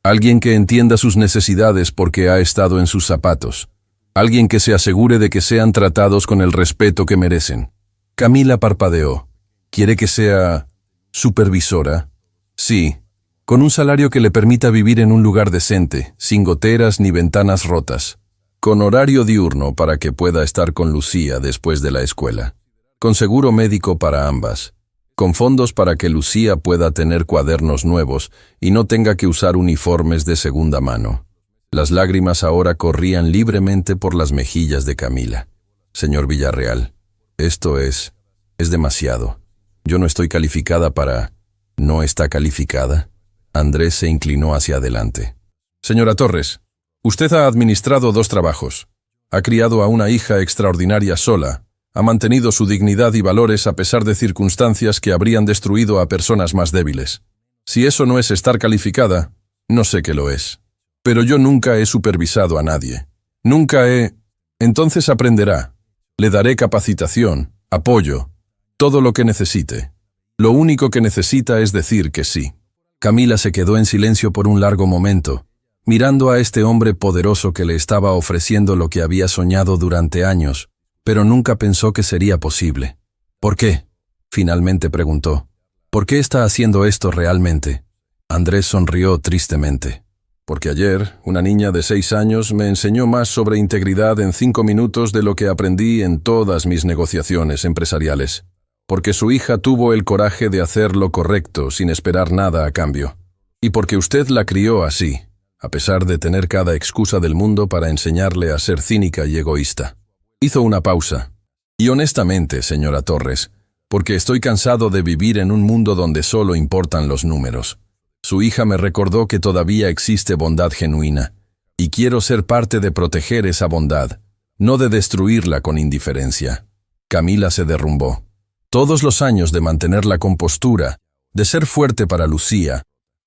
Alguien que entienda sus necesidades porque ha estado en sus zapatos. Alguien que se asegure de que sean tratados con el respeto que merecen». Camila parpadeó. «¿Quiere que sea supervisora?» «Sí, con un salario que le permita vivir en un lugar decente, sin goteras ni ventanas rotas. Con horario diurno para que pueda estar con Lucía después de la escuela. Con seguro médico para ambas. Con fondos para que Lucía pueda tener cuadernos nuevos y no tenga que usar uniformes de segunda mano». Las lágrimas ahora corrían libremente por las mejillas de Camila. «Señor Villarreal, esto es demasiado. Yo no estoy calificada para...» «¿No está calificada?». Andrés se inclinó hacia adelante. «Señora Torres, usted ha administrado 2 trabajos. Ha criado a una hija extraordinaria sola. Ha mantenido su dignidad y valores a pesar de circunstancias que habrían destruido a personas más débiles. Si eso no es estar calificada, no sé qué lo es. Pero yo nunca he supervisado a nadie. Nunca he... Entonces aprenderá. Le daré capacitación, apoyo, todo lo que necesite. Lo único que necesita es decir que sí». Camila se quedó en silencio por un largo momento, mirando a este hombre poderoso que le estaba ofreciendo lo que había soñado durante años, pero nunca pensó que sería posible. «¿Por qué?», finalmente preguntó. «¿Por qué está haciendo esto realmente?». Andrés sonrió tristemente. «Porque ayer, una niña de 6 años me enseñó más sobre integridad en 5 minutos de lo que aprendí en todas mis negociaciones empresariales. Porque su hija tuvo el coraje de hacer lo correcto sin esperar nada a cambio. Y porque usted la crió así, a pesar de tener cada excusa del mundo para enseñarle a ser cínica y egoísta. Hizo una pausa. Y honestamente, señora Torres, porque estoy cansado de vivir en un mundo donde solo importan los números. Su hija me recordó que todavía existe bondad genuina, y quiero ser parte de proteger esa bondad, no de destruirla con indiferencia. Camila se derrumbó. Todos los años de mantener la compostura, de ser fuerte para Lucía,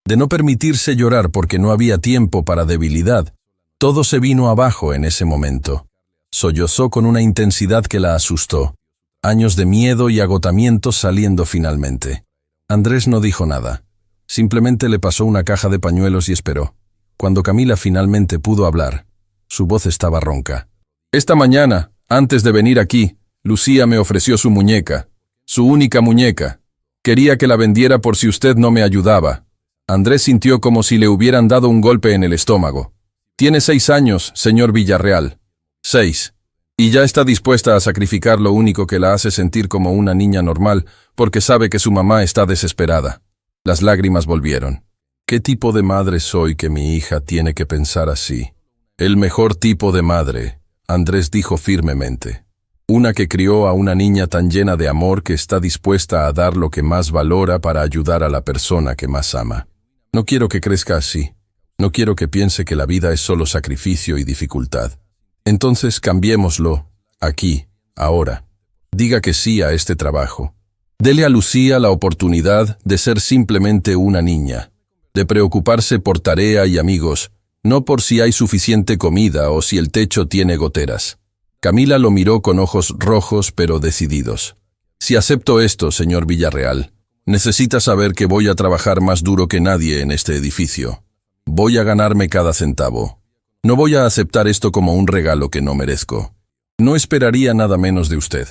de no permitirse llorar porque no había tiempo para debilidad, todo se vino abajo en ese momento. Sollozó con una intensidad que la asustó. Años de miedo y agotamiento saliendo finalmente. Andrés no dijo nada. Simplemente le pasó una caja de pañuelos y esperó. Cuando Camila finalmente pudo hablar, su voz estaba ronca. Esta mañana, antes de venir aquí, Lucía me ofreció su muñeca, su única muñeca. Quería que la vendiera por si usted no me ayudaba. Andrés sintió como si le hubieran dado un golpe en el estómago. Tiene 6 años, señor Villarreal. 6. Y ya está dispuesta a sacrificar lo único que la hace sentir como una niña normal, porque sabe que su mamá está desesperada. Las lágrimas volvieron. ¿Qué tipo de madre soy que mi hija tiene que pensar así? El mejor tipo de madre, Andrés dijo firmemente. Una que crió a una niña tan llena de amor que está dispuesta a dar lo que más valora para ayudar a la persona que más ama. No quiero que crezca así. No quiero que piense que la vida es solo sacrificio y dificultad. Entonces cambiémoslo, aquí, ahora. Diga que sí a este trabajo. Dele a Lucía la oportunidad de ser simplemente una niña, de preocuparse por tarea y amigos, no por si hay suficiente comida o si el techo tiene goteras. Camila lo miró con ojos rojos pero decididos. Si acepto esto, señor Villarreal, necesita saber que voy a trabajar más duro que nadie en este edificio. Voy a ganarme cada centavo. No voy a aceptar esto como un regalo que no merezco. No esperaría nada menos de usted.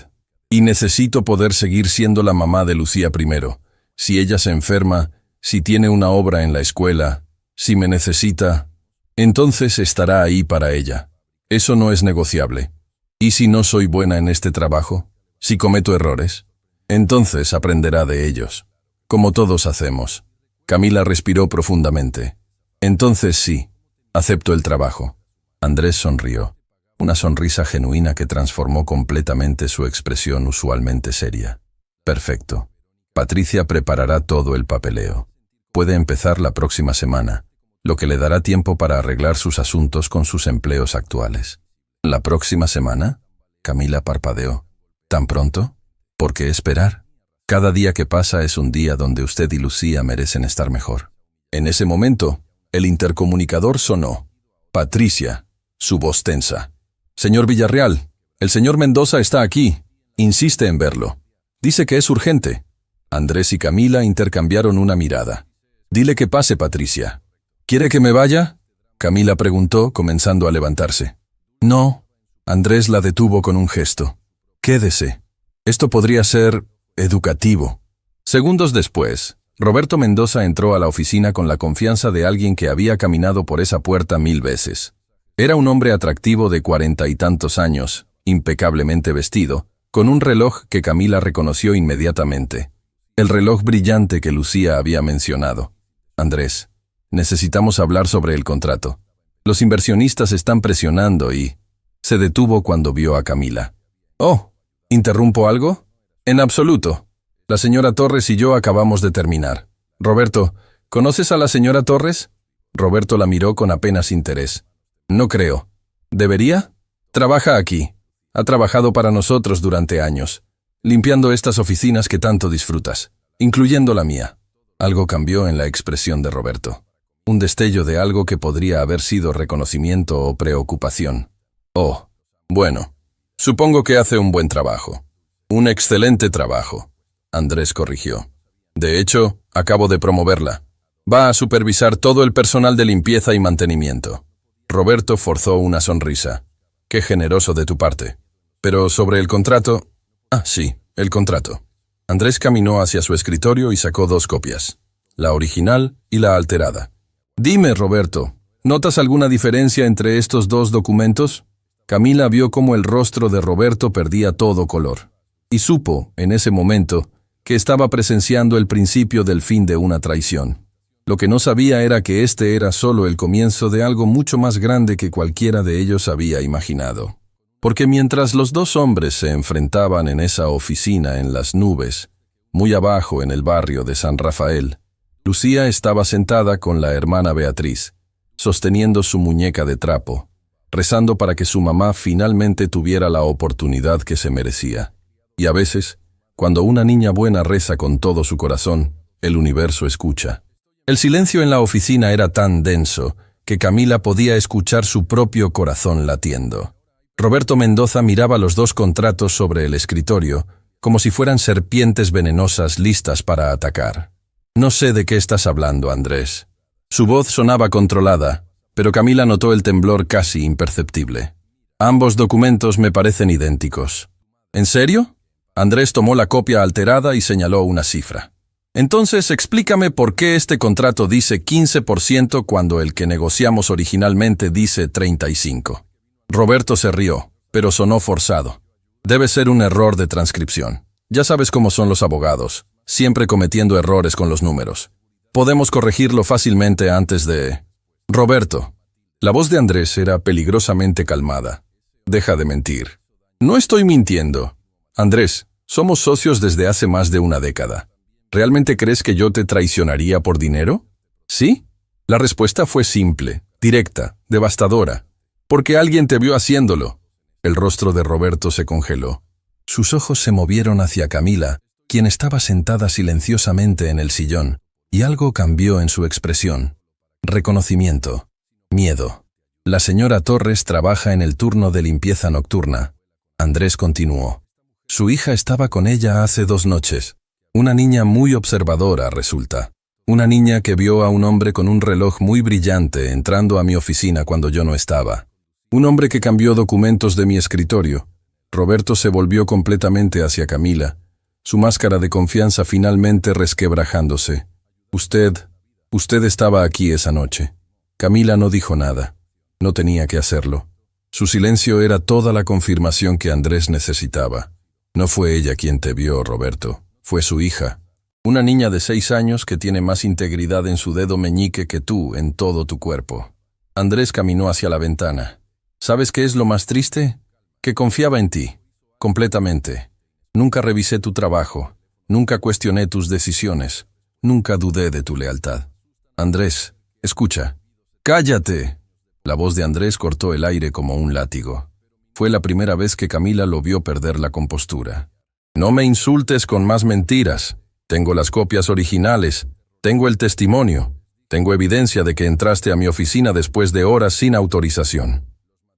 Y necesito poder seguir siendo la mamá de Lucía primero. Si ella se enferma, si tiene una obra en la escuela, si me necesita, entonces estará ahí para ella. Eso no es negociable. ¿Y si no soy buena en este trabajo? ¿Si cometo errores? Entonces aprenderá de ellos. Como todos hacemos. Camila respiró profundamente. Entonces sí, acepto el trabajo. Andrés sonrió. Una sonrisa genuina que transformó completamente su expresión usualmente seria. Perfecto. Patricia preparará todo el papeleo. Puede empezar la próxima semana, lo que le dará tiempo para arreglar sus asuntos con sus empleos actuales. ¿La próxima semana? Camila parpadeó. ¿Tan pronto? ¿Por qué esperar? Cada día que pasa es un día donde usted y Lucía merecen estar mejor. En ese momento, el intercomunicador sonó. Patricia, su voz tensa. Señor Villarreal, el señor Mendoza está aquí. Insiste en verlo. Dice que es urgente. Andrés y Camila intercambiaron una mirada. Dile que pase, Patricia. ¿Quiere que me vaya? Camila preguntó, comenzando a levantarse. No. Andrés la detuvo con un gesto. Quédese. Esto podría ser educativo. Segundos después, Roberto Mendoza entró a la oficina con la confianza de alguien que había caminado por esa puerta 1000 veces. Era un hombre atractivo de 40 y tantos años, impecablemente vestido, con un reloj que Camila reconoció inmediatamente. El reloj brillante que Lucía había mencionado. Andrés, necesitamos hablar sobre el contrato. Los inversionistas están presionando y... Se detuvo cuando vio a Camila. Oh, ¿interrumpo algo? En absoluto. La señora Torres y yo acabamos de terminar. Roberto, ¿conoces a la señora Torres? Roberto la miró con apenas interés. No creo. ¿Debería? Trabaja aquí. Ha trabajado para nosotros durante años, limpiando estas oficinas que tanto disfrutas, incluyendo la mía. Algo cambió en la expresión de Roberto. Un destello de algo que podría haber sido reconocimiento o preocupación. Oh, bueno. Supongo que hace un buen trabajo. Un excelente trabajo. Andrés corrigió. De hecho, acabo de promoverla. Va a supervisar todo el personal de limpieza y mantenimiento. Roberto forzó una sonrisa. Qué generoso de tu parte. Pero sobre el contrato... Ah, sí, el contrato. Andrés caminó hacia su escritorio y sacó 2 copias. La original y la alterada. Dime, Roberto, ¿notas alguna diferencia entre estos 2 documentos? Camila vio cómo el rostro de Roberto perdía todo color. Y supo, en ese momento, que estaba presenciando el principio del fin de una traición. Lo que no sabía era que este era solo el comienzo de algo mucho más grande que cualquiera de ellos había imaginado. Porque mientras los dos hombres se enfrentaban en esa oficina en las nubes, muy abajo en el barrio de San Rafael, Lucía estaba sentada con la hermana Beatriz, sosteniendo su muñeca de trapo, rezando para que su mamá finalmente tuviera la oportunidad que se merecía. Y a veces, cuando una niña buena reza con todo su corazón, el universo escucha. El silencio en la oficina era tan denso que Camila podía escuchar su propio corazón latiendo. Roberto Mendoza miraba los dos contratos sobre el escritorio, como si fueran serpientes venenosas listas para atacar. «No sé de qué estás hablando, Andrés». Su voz sonaba controlada, pero Camila notó el temblor casi imperceptible. «Ambos documentos me parecen idénticos». «¿En serio?» Andrés tomó la copia alterada y señaló una cifra. «Entonces explícame por qué este contrato dice 15% cuando el que negociamos originalmente dice 35%. Roberto se rió, pero sonó forzado. «Debe ser un error de transcripción. Ya sabes cómo son los abogados, siempre cometiendo errores con los números. Podemos corregirlo fácilmente antes de...» «Roberto». La voz de Andrés era peligrosamente calmada. «Deja de mentir». «No estoy mintiendo. Andrés, somos socios desde hace más de una década. ¿Realmente crees que yo te traicionaría por dinero?» «¿Sí?» La respuesta fue simple, directa, devastadora. «Porque alguien te vio haciéndolo». El rostro de Roberto se congeló. Sus ojos se movieron hacia Camila, quien estaba sentada silenciosamente en el sillón, y algo cambió en su expresión. Reconocimiento. Miedo. «La señora Torres trabaja en el turno de limpieza nocturna». Andrés continuó. «Su hija estaba con ella hace 2 noches. Una niña muy observadora, resulta. Una niña que vio a un hombre con un reloj muy brillante entrando a mi oficina cuando yo no estaba. Un hombre que cambió documentos de mi escritorio». Roberto se volvió completamente hacia Camila, su máscara de confianza finalmente resquebrajándose. Usted estaba aquí esa noche». Camila no dijo nada. No tenía que hacerlo. Su silencio era toda la confirmación que Andrés necesitaba. «No fue ella quien te vio, Roberto. Fue su hija. Una niña de 6 años que tiene más integridad en su dedo meñique que tú en todo tu cuerpo». Andrés caminó hacia la ventana. «¿Sabes qué es lo más triste? Que confiaba en ti. Completamente. Nunca revisé tu trabajo. Nunca cuestioné tus decisiones. Nunca dudé de tu lealtad. Andrés, escucha». «¡Cállate!». La voz de Andrés cortó el aire como un látigo. Fue la primera vez que Camila lo vio perder la compostura. «No me insultes con más mentiras. Tengo las copias originales. Tengo el testimonio. Tengo evidencia de que entraste a mi oficina después de horas sin autorización».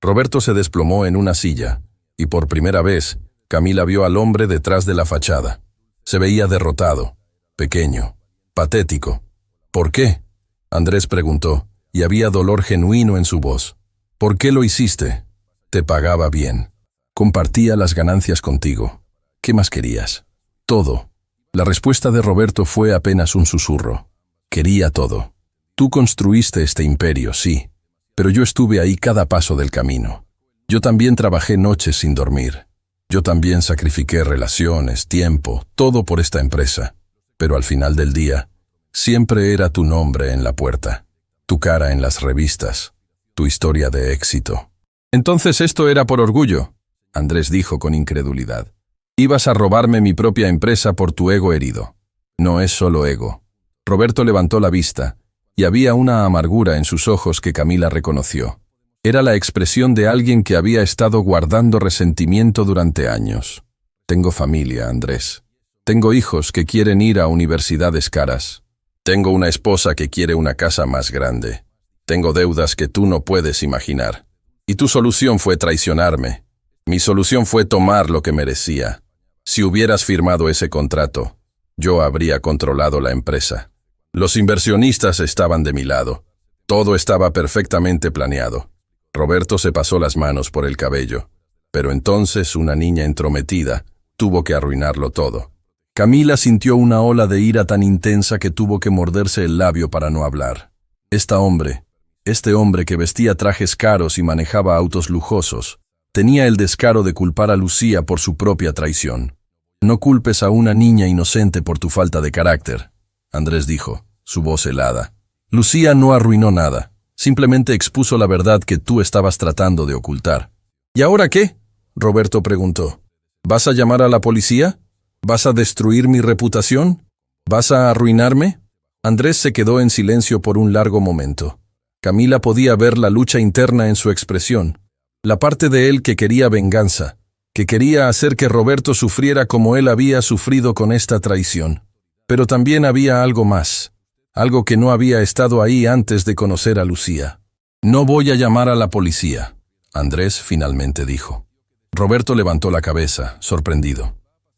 Roberto se desplomó en una silla, y por primera vez, Camila vio al hombre detrás de la fachada. Se veía derrotado, pequeño, patético. «¿Por qué?». Andrés preguntó, y había dolor genuino en su voz. «¿Por qué lo hiciste? Te pagaba bien. Compartía las ganancias contigo. ¿Qué más querías?». «Todo». La respuesta de Roberto fue apenas un susurro. «Quería todo. Tú construiste este imperio, sí, pero yo estuve ahí cada paso del camino. Yo también trabajé noches sin dormir. Yo también sacrifiqué relaciones, tiempo, todo por esta empresa. Pero al final del día, siempre era tu nombre en la puerta, tu cara en las revistas, tu historia de éxito». «Entonces esto era por orgullo», Andrés dijo con incredulidad. «Ibas a robarme mi propia empresa por tu ego herido». «No es solo ego». Roberto levantó la vista, y había una amargura en sus ojos que Camila reconoció. Era la expresión de alguien que había estado guardando resentimiento durante años. «Tengo familia, Andrés. Tengo hijos que quieren ir a universidades caras. Tengo una esposa que quiere una casa más grande. Tengo deudas que tú no puedes imaginar. Y tu solución fue traicionarme. Mi solución fue tomar lo que merecía. Si hubieras firmado ese contrato, yo habría controlado la empresa. Los inversionistas estaban de mi lado. Todo estaba perfectamente planeado». Roberto se pasó las manos por el cabello. Pero entonces una niña entrometida tuvo que arruinarlo todo. Camila sintió una ola de ira tan intensa que tuvo que morderse el labio para no hablar. Este hombre que vestía trajes caros y manejaba autos lujosos, tenía el descaro de culpar a Lucía por su propia traición. «No culpes a una niña inocente por tu falta de carácter», Andrés dijo. su voz helada. Lucía no arruinó nada. Simplemente expuso la verdad que tú estabas tratando de ocultar. ¿Y ahora qué? Roberto preguntó. ¿Vas a llamar a la policía? ¿Vas a destruir mi reputación? ¿Vas a arruinarme? Andrés se quedó en silencio por un largo momento. Camila podía ver la lucha interna en su expresión, la parte de él que quería venganza, que quería hacer que Roberto sufriera como él había sufrido con esta traición. Pero también había algo más, algo que no había estado ahí antes de conocer a Lucía. No voy a llamar a la policía, Andrés finalmente dijo. Roberto levantó la cabeza, sorprendido.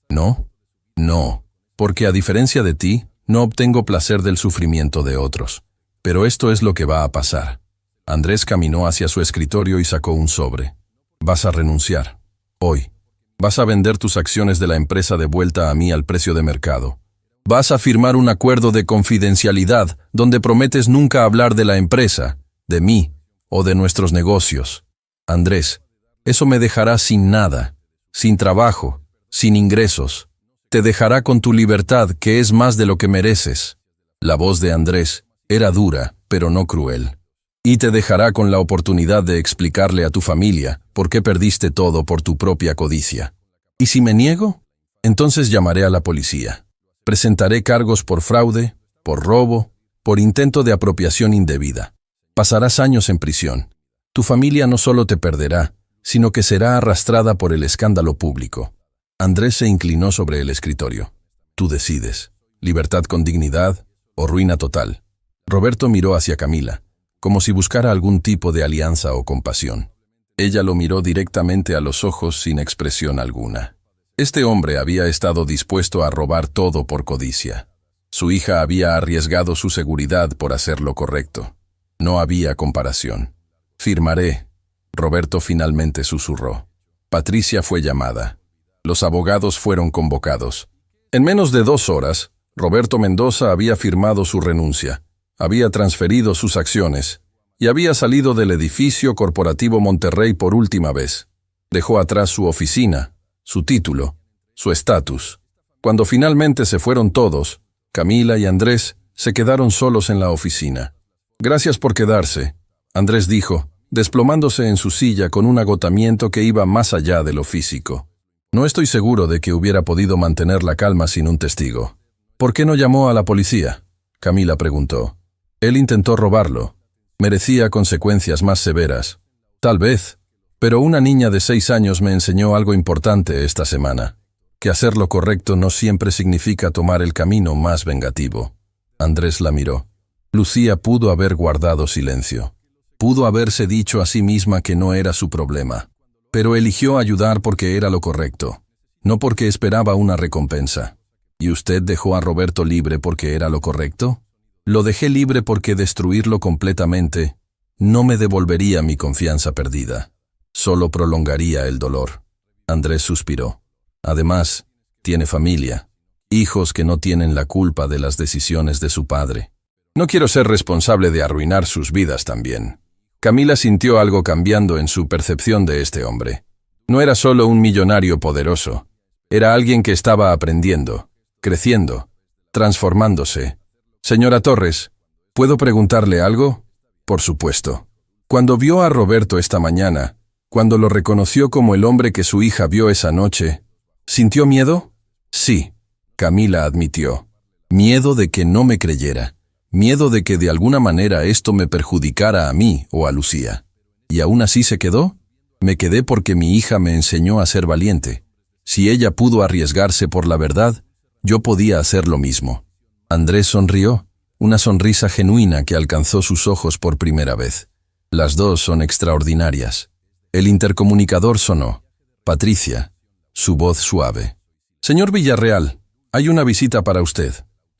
¿No? No, porque a diferencia de ti, no obtengo placer del sufrimiento de otros. Pero esto es lo que va a pasar. Andrés caminó hacia su escritorio y sacó un sobre. Vas a renunciar. Hoy. Vas a vender tus acciones de la empresa de vuelta a mí al precio de mercado. Vas a firmar un acuerdo de confidencialidad donde prometes nunca hablar de la empresa, de mí o de nuestros negocios. Andrés, eso me dejará sin nada, sin trabajo, sin ingresos. Te dejará con tu libertad, que es más de lo que mereces. La voz de Andrés era dura, pero no cruel. Y te dejará con la oportunidad de explicarle a tu familia por qué perdiste todo por tu propia codicia. ¿Y si me niego? Entonces llamaré a la policía. Presentaré cargos por fraude, por robo, por intento de apropiación indebida. Pasarás años en prisión. Tu familia no solo te perderá, sino que será arrastrada por el escándalo público. Andrés se inclinó sobre el escritorio. Tú decides. Libertad con dignidad o ruina total. Roberto miró hacia Camila, como si buscara algún tipo de alianza o compasión. Ella lo miró directamente a los ojos sin expresión alguna. Este hombre había estado dispuesto a robar todo por codicia. Su hija había arriesgado su seguridad por hacer lo correcto. No había comparación. Firmaré. Roberto finalmente susurró. Patricia fue llamada. Los abogados fueron convocados. En menos de 2 horas, Roberto Mendoza había firmado su renuncia. Había transferido sus acciones y había salido del edificio corporativo Monterrey por última vez. Dejó atrás su oficina, su título, su estatus. Cuando finalmente se fueron todos, Camila y Andrés se quedaron solos en la oficina. Gracias por quedarse, Andrés dijo, desplomándose en su silla con un agotamiento que iba más allá de lo físico. No estoy seguro de que hubiera podido mantener la calma sin un testigo. ¿Por qué no llamó a la policía? Camila preguntó. Él intentó robarlo. Merecía consecuencias más severas. Tal vez. Pero una niña de 6 años me enseñó algo importante esta semana. Que hacer lo correcto no siempre significa tomar el camino más vengativo. Andrés la miró. Lucía pudo haber guardado silencio. Pudo haberse dicho a sí misma que no era su problema. Pero eligió ayudar porque era lo correcto. No porque esperaba una recompensa. ¿Y usted dejó a Roberto libre porque era lo correcto? Lo dejé libre porque destruirlo completamente no me devolvería mi confianza perdida. Solo prolongaría el dolor. Andrés suspiró. Además, tiene familia. Hijos que no tienen la culpa de las decisiones de su padre. No quiero ser responsable de arruinar sus vidas también. Camila sintió algo cambiando en su percepción de este hombre. No era solo un millonario poderoso. Era alguien que estaba aprendiendo, creciendo, transformándose. Señora Torres, ¿puedo preguntarle algo? Por supuesto. Cuando vio a Roberto esta mañana, cuando lo reconoció como el hombre que su hija vio esa noche, ¿sintió miedo? Sí, Camila admitió. Miedo de que no me creyera. Miedo de que de alguna manera esto me perjudicara a mí o a Lucía. ¿Y aún así se quedó? Me quedé porque mi hija me enseñó a ser valiente. Si ella pudo arriesgarse por la verdad, yo podía hacer lo mismo. Andrés sonrió, una sonrisa genuina que alcanzó sus ojos por primera vez. Las dos son extraordinarias. El intercomunicador sonó. Patricia, su voz suave. Señor Villarreal, hay una visita para usted.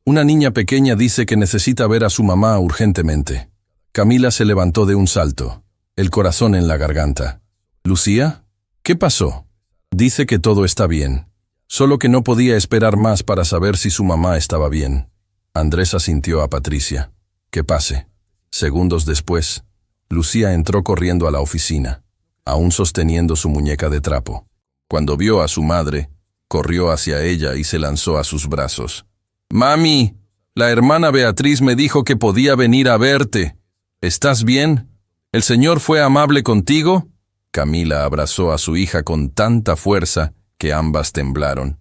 Una niña pequeña dice que necesita ver a su mamá urgentemente. Camila se levantó de un salto, el corazón en la garganta. ¿Lucía? ¿Qué pasó? Dice que todo está bien, solo que no podía esperar más para saber si su mamá estaba bien. Andrés asintió a Patricia. Que pase. Segundos después, Lucía entró corriendo a la oficina, aún sosteniendo su muñeca de trapo. Cuando vio a su madre, corrió hacia ella y se lanzó a sus brazos. ¡Mami! La hermana Beatriz me dijo que podía venir a verte. ¿Estás bien? ¿El Señor fue amable contigo? Camila abrazó a su hija con tanta fuerza que ambas temblaron.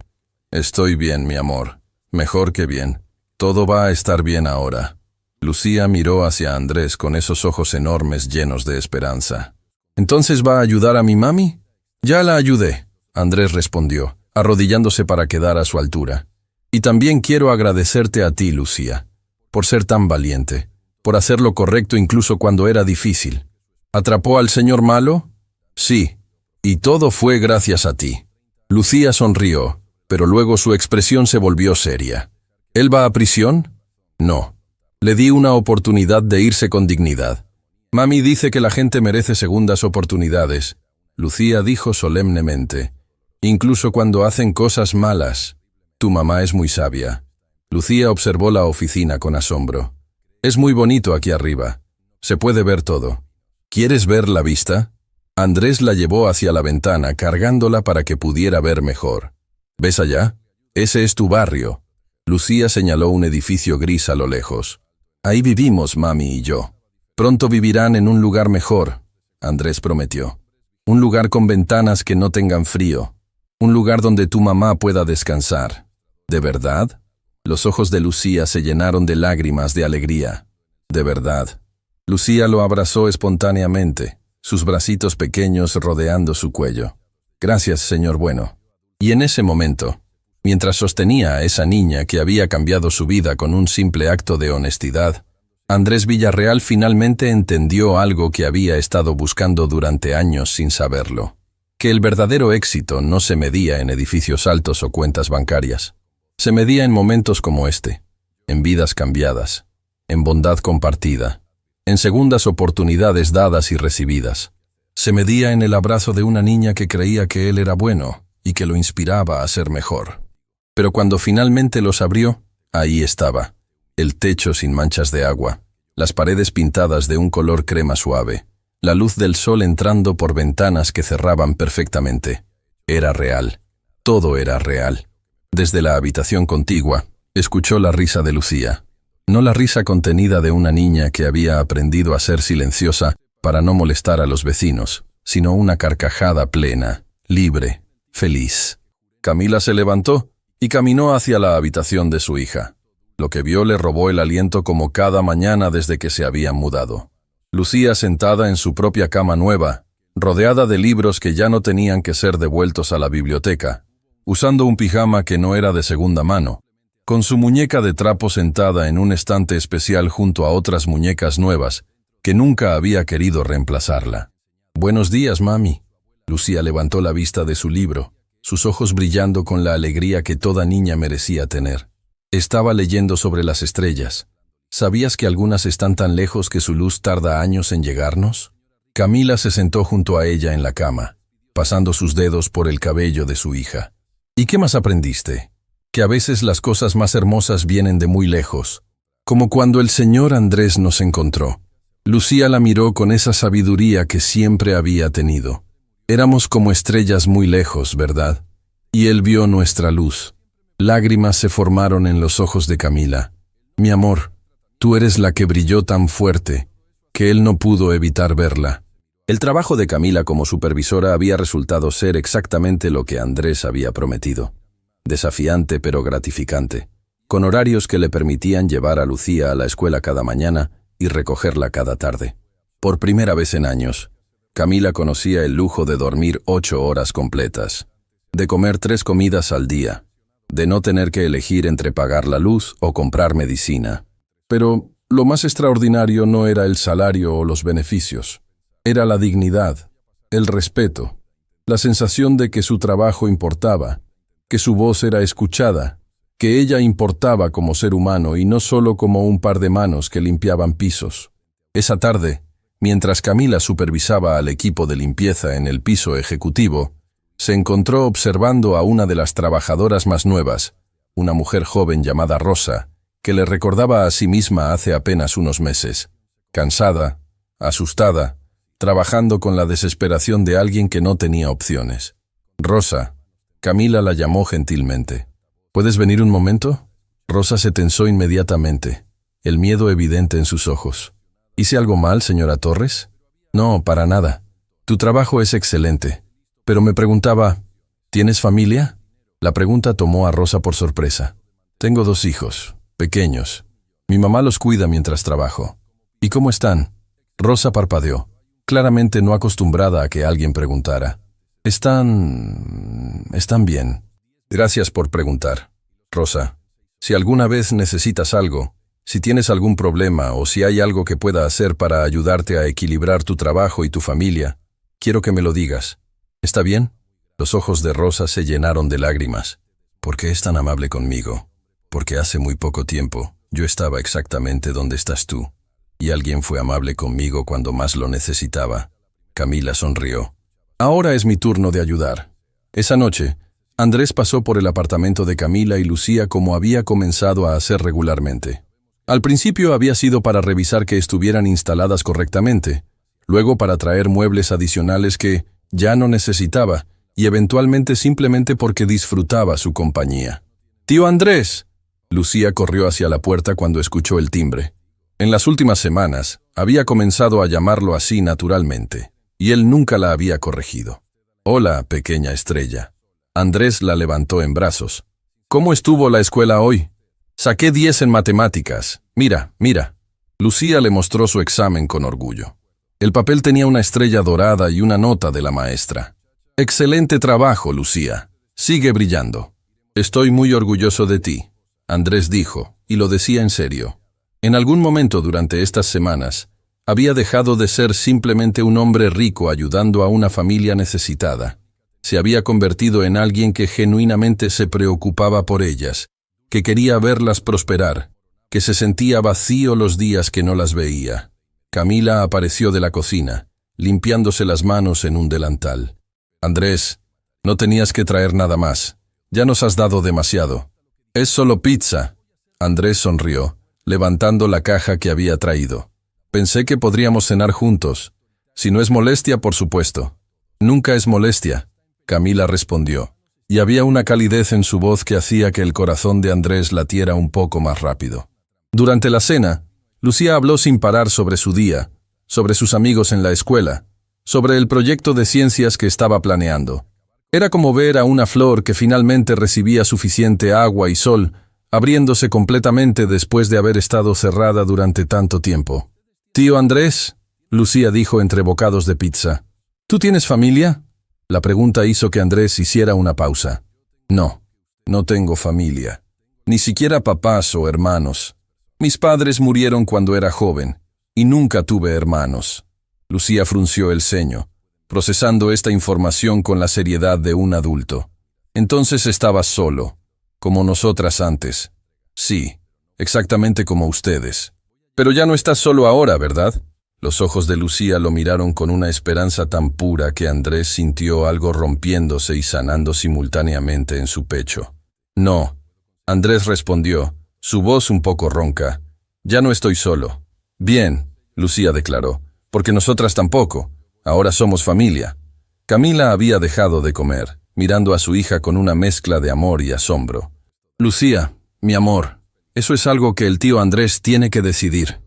Estoy bien, mi amor. Mejor que bien. Todo va a estar bien ahora. Lucía miró hacia Andrés con esos ojos enormes llenos de esperanza. ¿Entonces va a ayudar a mi mami? Ya la ayudé, Andrés respondió, arrodillándose para quedar a su altura. Y también quiero agradecerte a ti, Lucía, por ser tan valiente, por hacer lo correcto incluso cuando era difícil. ¿Atrapó al señor malo? Sí, y todo fue gracias a ti. Lucía sonrió, pero luego su expresión se volvió seria. ¿Él va a prisión? No. Le di una oportunidad de irse con dignidad. Mami dice que la gente merece segundas oportunidades, Lucía dijo solemnemente. Incluso cuando hacen cosas malas. Tu mamá es muy sabia. Lucía observó la oficina con asombro. Es muy bonito aquí arriba. Se puede ver todo. ¿Quieres ver la vista? Andrés la llevó hacia la ventana, cargándola para que pudiera ver mejor. ¿Ves allá? Ese es tu barrio. Lucía señaló un edificio gris a lo lejos. Ahí vivimos, mami y yo. Pronto vivirán en un lugar mejor, Andrés prometió. Un lugar con ventanas que no tengan frío. Un lugar donde tu mamá pueda descansar. ¿De verdad? Los ojos de Lucía se llenaron de lágrimas de alegría. De verdad. Lucía lo abrazó espontáneamente, sus bracitos pequeños rodeando su cuello. Gracias, señor bueno. Y en ese momento, mientras sostenía a esa niña que había cambiado su vida con un simple acto de honestidad, Andrés Villarreal finalmente entendió algo que había estado buscando durante años sin saberlo. Que el verdadero éxito no se medía en edificios altos o cuentas bancarias. Se medía en momentos como este, en vidas cambiadas, en bondad compartida, en segundas oportunidades dadas y recibidas. Se medía en el abrazo de una niña que creía que él era bueno y que lo inspiraba a ser mejor. Pero cuando finalmente los abrió, ahí estaba, el techo sin manchas de agua, las paredes pintadas de un color crema suave, la luz del sol entrando por ventanas que cerraban perfectamente. Era real. Todo era real. Desde la habitación contigua, escuchó la risa de Lucía. No la risa contenida de una niña que había aprendido a ser silenciosa para no molestar a los vecinos, sino una carcajada plena, libre, feliz. Camila se levantó y caminó hacia la habitación de su hija. Lo que vio le robó el aliento como cada mañana desde que se habían mudado. Lucía sentada en su propia cama nueva, rodeada de libros que ya no tenían que ser devueltos a la biblioteca, usando un pijama que no era de segunda mano, con su muñeca de trapo sentada en un estante especial junto a otras muñecas nuevas que nunca había querido reemplazarla. Buenos días, mami. Lucía levantó la vista de su libro, sus ojos brillando con la alegría que toda niña merecía tener. Estaba leyendo sobre las estrellas. ¿Sabías que algunas están tan lejos que su luz tarda años en llegarnos? Camila se sentó junto a ella en la cama, pasando sus dedos por el cabello de su hija. ¿Y qué más aprendiste? Que a veces las cosas más hermosas vienen de muy lejos, como cuando el señor Andrés nos encontró. Lucía la miró con esa sabiduría que siempre había tenido. Éramos como estrellas muy lejos, ¿verdad? Y él vio nuestra luz. Lágrimas se formaron en los ojos de Camila. Mi amor, tú eres la que brilló tan fuerte, que él no pudo evitar verla. El trabajo de Camila como supervisora había resultado ser exactamente lo que Andrés había prometido. Desafiante pero gratificante, con horarios que le permitían llevar a Lucía a la escuela cada mañana y recogerla cada tarde. Por primera vez en años, Camila conocía el lujo de dormir 8 horas completas, de comer 3 comidas al día, de no tener que elegir entre pagar la luz o comprar medicina. Pero lo más extraordinario no era el salario o los beneficios. Era la dignidad, el respeto, la sensación de que su trabajo importaba, que su voz era escuchada, que ella importaba como ser humano y no solo como un par de manos que limpiaban pisos. Esa tarde, mientras Camila supervisaba al equipo de limpieza en el piso ejecutivo, se encontró observando a una de las trabajadoras más nuevas, una mujer joven llamada Rosa, que le recordaba a sí misma hace apenas unos meses, cansada, asustada, trabajando con la desesperación de alguien que no tenía opciones. Rosa, Camila la llamó gentilmente. ¿Puedes venir un momento? Rosa se tensó inmediatamente, el miedo evidente en sus ojos. ¿Hice algo mal, señora Torres? No, para nada. Tu trabajo es excelente. Pero me preguntaba, ¿tienes familia? La pregunta tomó a Rosa por sorpresa. Tengo 2 hijos, pequeños. Mi mamá los cuida mientras trabajo. ¿Y cómo están? Rosa parpadeó, claramente no acostumbrada a que alguien preguntara. Están bien. Gracias por preguntar, Rosa. Si alguna vez necesitas algo, si tienes algún problema o si hay algo que pueda hacer para ayudarte a equilibrar tu trabajo y tu familia, quiero que me lo digas. ¿Está bien? Los ojos de Rosa se llenaron de lágrimas. ¿Por qué es tan amable conmigo? Porque hace muy poco tiempo yo estaba exactamente donde estás tú, y alguien fue amable conmigo cuando más lo necesitaba. Camila sonrió. Ahora es mi turno de ayudar. Esa noche, Andrés pasó por el apartamento de Camila y Lucía como había comenzado a hacer regularmente. Al principio había sido para revisar que estuvieran instaladas correctamente, luego para traer muebles adicionales que ya no necesitaba, y eventualmente simplemente porque disfrutaba su compañía. «¡Tío Andrés!». Lucía corrió hacia la puerta cuando escuchó el timbre. En las últimas semanas, había comenzado a llamarlo así naturalmente, y él nunca la había corregido. «Hola, pequeña estrella». Andrés la levantó en brazos. «¿Cómo estuvo la escuela hoy?» «Saqué 10 en matemáticas. Mira, mira». Lucía le mostró su examen con orgullo. El papel tenía una estrella dorada y una nota de la maestra. «Excelente trabajo, Lucía. Sigue brillando». «Estoy muy orgulloso de ti», Andrés dijo, y lo decía en serio. En algún momento durante estas semanas, había dejado de ser simplemente un hombre rico ayudando a una familia necesitada. Se había convertido en alguien que genuinamente se preocupaba por ellas, que quería verlas prosperar, que se sentía vacío los días que no las veía. Camila apareció de la cocina, limpiándose las manos en un delantal. «Andrés, no tenías que traer nada más. Ya nos has dado demasiado». «Es solo pizza». Andrés sonrió, levantando la caja que había traído. «Pensé que podríamos cenar juntos. Si no es molestia, por supuesto». «Nunca es molestia», Camila respondió, y había una calidez en su voz que hacía que el corazón de Andrés latiera un poco más rápido. Durante la cena, Lucía habló sin parar sobre su día, sobre sus amigos en la escuela, sobre el proyecto de ciencias que estaba planeando. Era como ver a una flor que finalmente recibía suficiente agua y sol, abriéndose completamente después de haber estado cerrada durante tanto tiempo. «Tío Andrés», Lucía dijo entre bocados de pizza, «¿tú tienes familia?». La pregunta hizo que Andrés hiciera una pausa. «No, no tengo familia. Ni siquiera papás o hermanos. Mis padres murieron cuando era joven, y nunca tuve hermanos». Lucía frunció el ceño, procesando esta información con la seriedad de un adulto. «Entonces estabas solo, como nosotras antes». «Sí, exactamente como ustedes». «Pero ya no estás solo ahora, ¿verdad?». Los ojos de Lucía lo miraron con una esperanza tan pura que Andrés sintió algo rompiéndose y sanando simultáneamente en su pecho. «No», Andrés respondió, su voz un poco ronca. «Ya no estoy solo». «Bien», Lucía declaró, «porque nosotras tampoco. Ahora somos familia». Camila había dejado de comer, mirando a su hija con una mezcla de amor y asombro. «Lucía, mi amor, eso es algo que el tío Andrés tiene que decidir».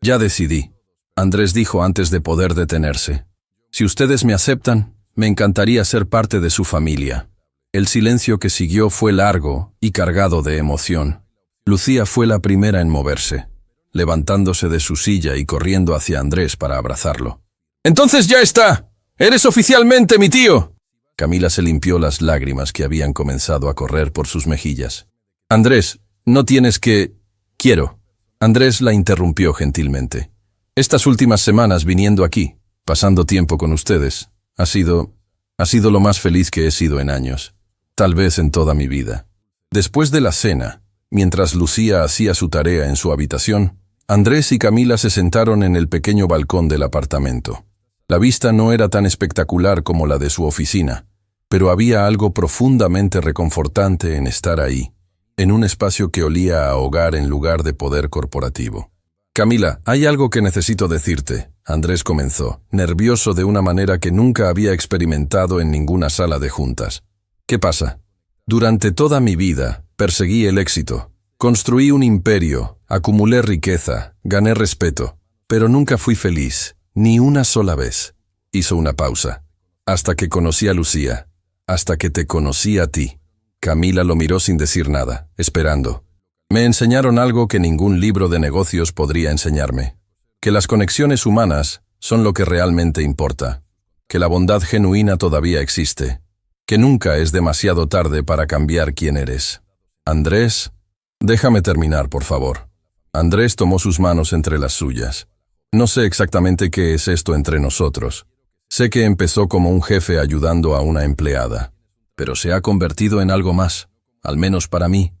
«Ya decidí», Andrés dijo antes de poder detenerse. «Si ustedes me aceptan, me encantaría ser parte de su familia». El silencio que siguió fue largo y cargado de emoción. Lucía fue la primera en moverse, levantándose de su silla y corriendo hacia Andrés para abrazarlo. «¡Entonces ya está! ¡Eres oficialmente mi tío!». Camila se limpió las lágrimas que habían comenzado a correr por sus mejillas. «Andrés, no tienes que... quiero». Andrés la interrumpió gentilmente. «Estas últimas semanas viniendo aquí, pasando tiempo con ustedes, ha sido lo más feliz que he sido en años, tal vez en toda mi vida». Después de la cena, mientras Lucía hacía su tarea en su habitación, Andrés y Camila se sentaron en el pequeño balcón del apartamento. La vista no era tan espectacular como la de su oficina, pero había algo profundamente reconfortante en estar ahí, en un espacio que olía a hogar en lugar de poder corporativo. «Camila, hay algo que necesito decirte», Andrés comenzó, nervioso de una manera que nunca había experimentado en ninguna sala de juntas. «¿Qué pasa?». «Durante toda mi vida perseguí el éxito, Construí un imperio, acumulé riqueza, gané respeto, pero nunca fui feliz, ni una sola vez. Hizo una pausa. Hasta que conocí a Lucía, hasta que te conocí a ti. Camila lo miró sin decir nada, esperando. Me enseñaron algo que ningún libro de negocios podría enseñarme. Que las conexiones humanas son lo que realmente importa. Que la bondad genuina todavía existe. Que nunca es demasiado tarde para cambiar quién eres. Andrés, déjame terminar, por favor. Andrés tomó sus manos entre las suyas. No sé exactamente qué es esto entre nosotros. Sé que empezó como un jefe ayudando a una empleada, pero se ha convertido en algo más, al menos para mí,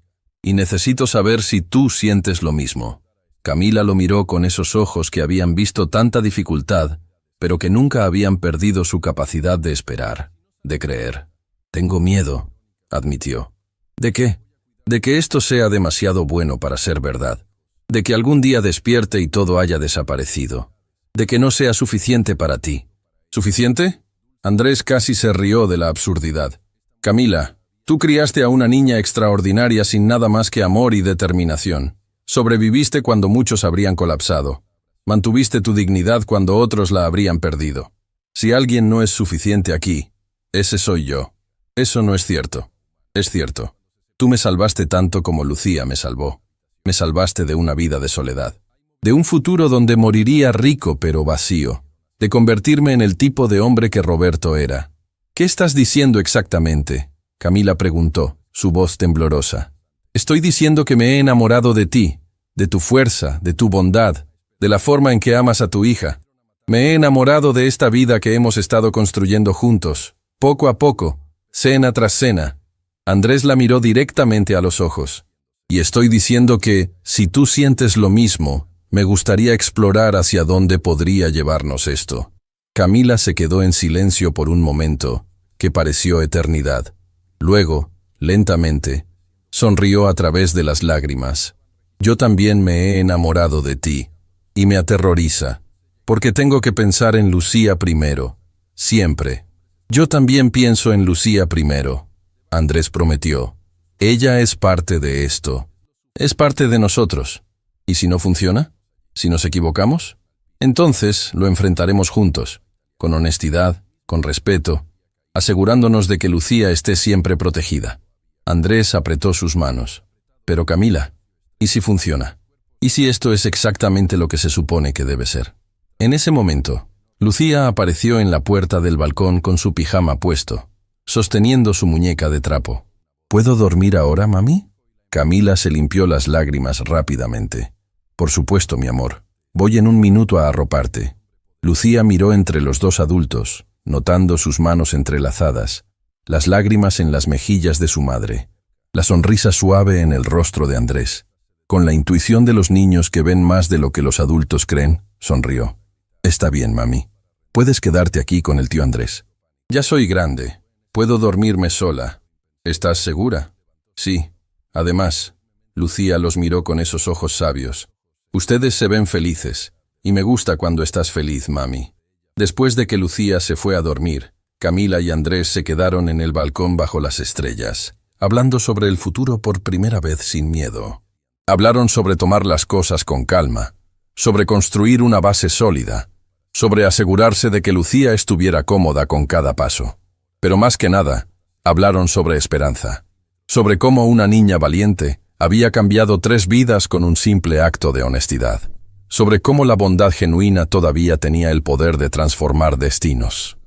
y necesito saber si tú sientes lo mismo. Camila lo miró con esos ojos que habían visto tanta dificultad, pero que nunca habían perdido su capacidad de esperar, de creer. Tengo miedo, admitió. ¿De qué? De que esto sea demasiado bueno para ser verdad. De que algún día despierte y todo haya desaparecido. De que no sea suficiente para ti. ¿Suficiente? Andrés casi se rió de la absurdidad. Camila, tú criaste a una niña extraordinaria sin nada más que amor y determinación. Sobreviviste cuando muchos habrían colapsado. Mantuviste tu dignidad cuando otros la habrían perdido. Si alguien no es suficiente aquí, ese soy yo. Eso no es cierto. Es cierto. Tú me salvaste tanto como Lucía me salvó. Me salvaste de una vida de soledad. De un futuro donde moriría rico pero vacío. De convertirme en el tipo de hombre que Roberto era. ¿Qué estás diciendo exactamente?, Camila preguntó, su voz temblorosa. Estoy diciendo que me he enamorado de ti, de tu fuerza, de tu bondad, de la forma en que amas a tu hija. Me he enamorado de esta vida que hemos estado construyendo juntos, poco a poco, cena tras cena. Andrés la miró directamente a los ojos. Y estoy diciendo que, si tú sientes lo mismo, me gustaría explorar hacia dónde podría llevarnos esto. Camila se quedó en silencio por un momento, que pareció eternidad. Luego, lentamente, sonrió a través de las lágrimas. Yo también me he enamorado de ti, y me aterroriza, porque tengo que pensar en Lucía primero, siempre. Yo también pienso en Lucía primero, Andrés prometió. Ella es parte de esto. Es parte de nosotros. ¿Y si no funciona? ¿Si nos equivocamos? Entonces lo enfrentaremos juntos, con honestidad, con respeto, asegurándonos de que Lucía esté siempre protegida. Andrés apretó sus manos. Pero Camila, ¿y si funciona? ¿Y si esto es exactamente lo que se supone que debe ser? En ese momento, Lucía apareció en la puerta del balcón con su pijama puesto, sosteniendo su muñeca de trapo. ¿Puedo dormir ahora, mami? Camila se limpió las lágrimas rápidamente. Por supuesto, mi amor. Voy en un minuto a arroparte. Lucía miró entre los dos adultos, notando sus manos entrelazadas, las lágrimas en las mejillas de su madre, la sonrisa suave en el rostro de Andrés. Con la intuición de los niños que ven más de lo que los adultos creen, sonrió. Está bien, mami. Puedes quedarte aquí con el tío Andrés. Ya soy grande. Puedo dormirme sola. ¿Estás segura? Sí. Además, Lucía los miró con esos ojos sabios. Ustedes se ven felices, y me gusta cuando estás feliz, mami. Después de que Lucía se fue a dormir, Camila y Andrés se quedaron en el balcón bajo las estrellas, hablando sobre el futuro por primera vez sin miedo. Hablaron sobre tomar las cosas con calma, sobre construir una base sólida, sobre asegurarse de que Lucía estuviera cómoda con cada paso. Pero más que nada, hablaron sobre esperanza, sobre cómo una niña valiente había cambiado 3 vidas con un simple acto de honestidad, sobre cómo la bondad genuina todavía tenía el poder de transformar destinos.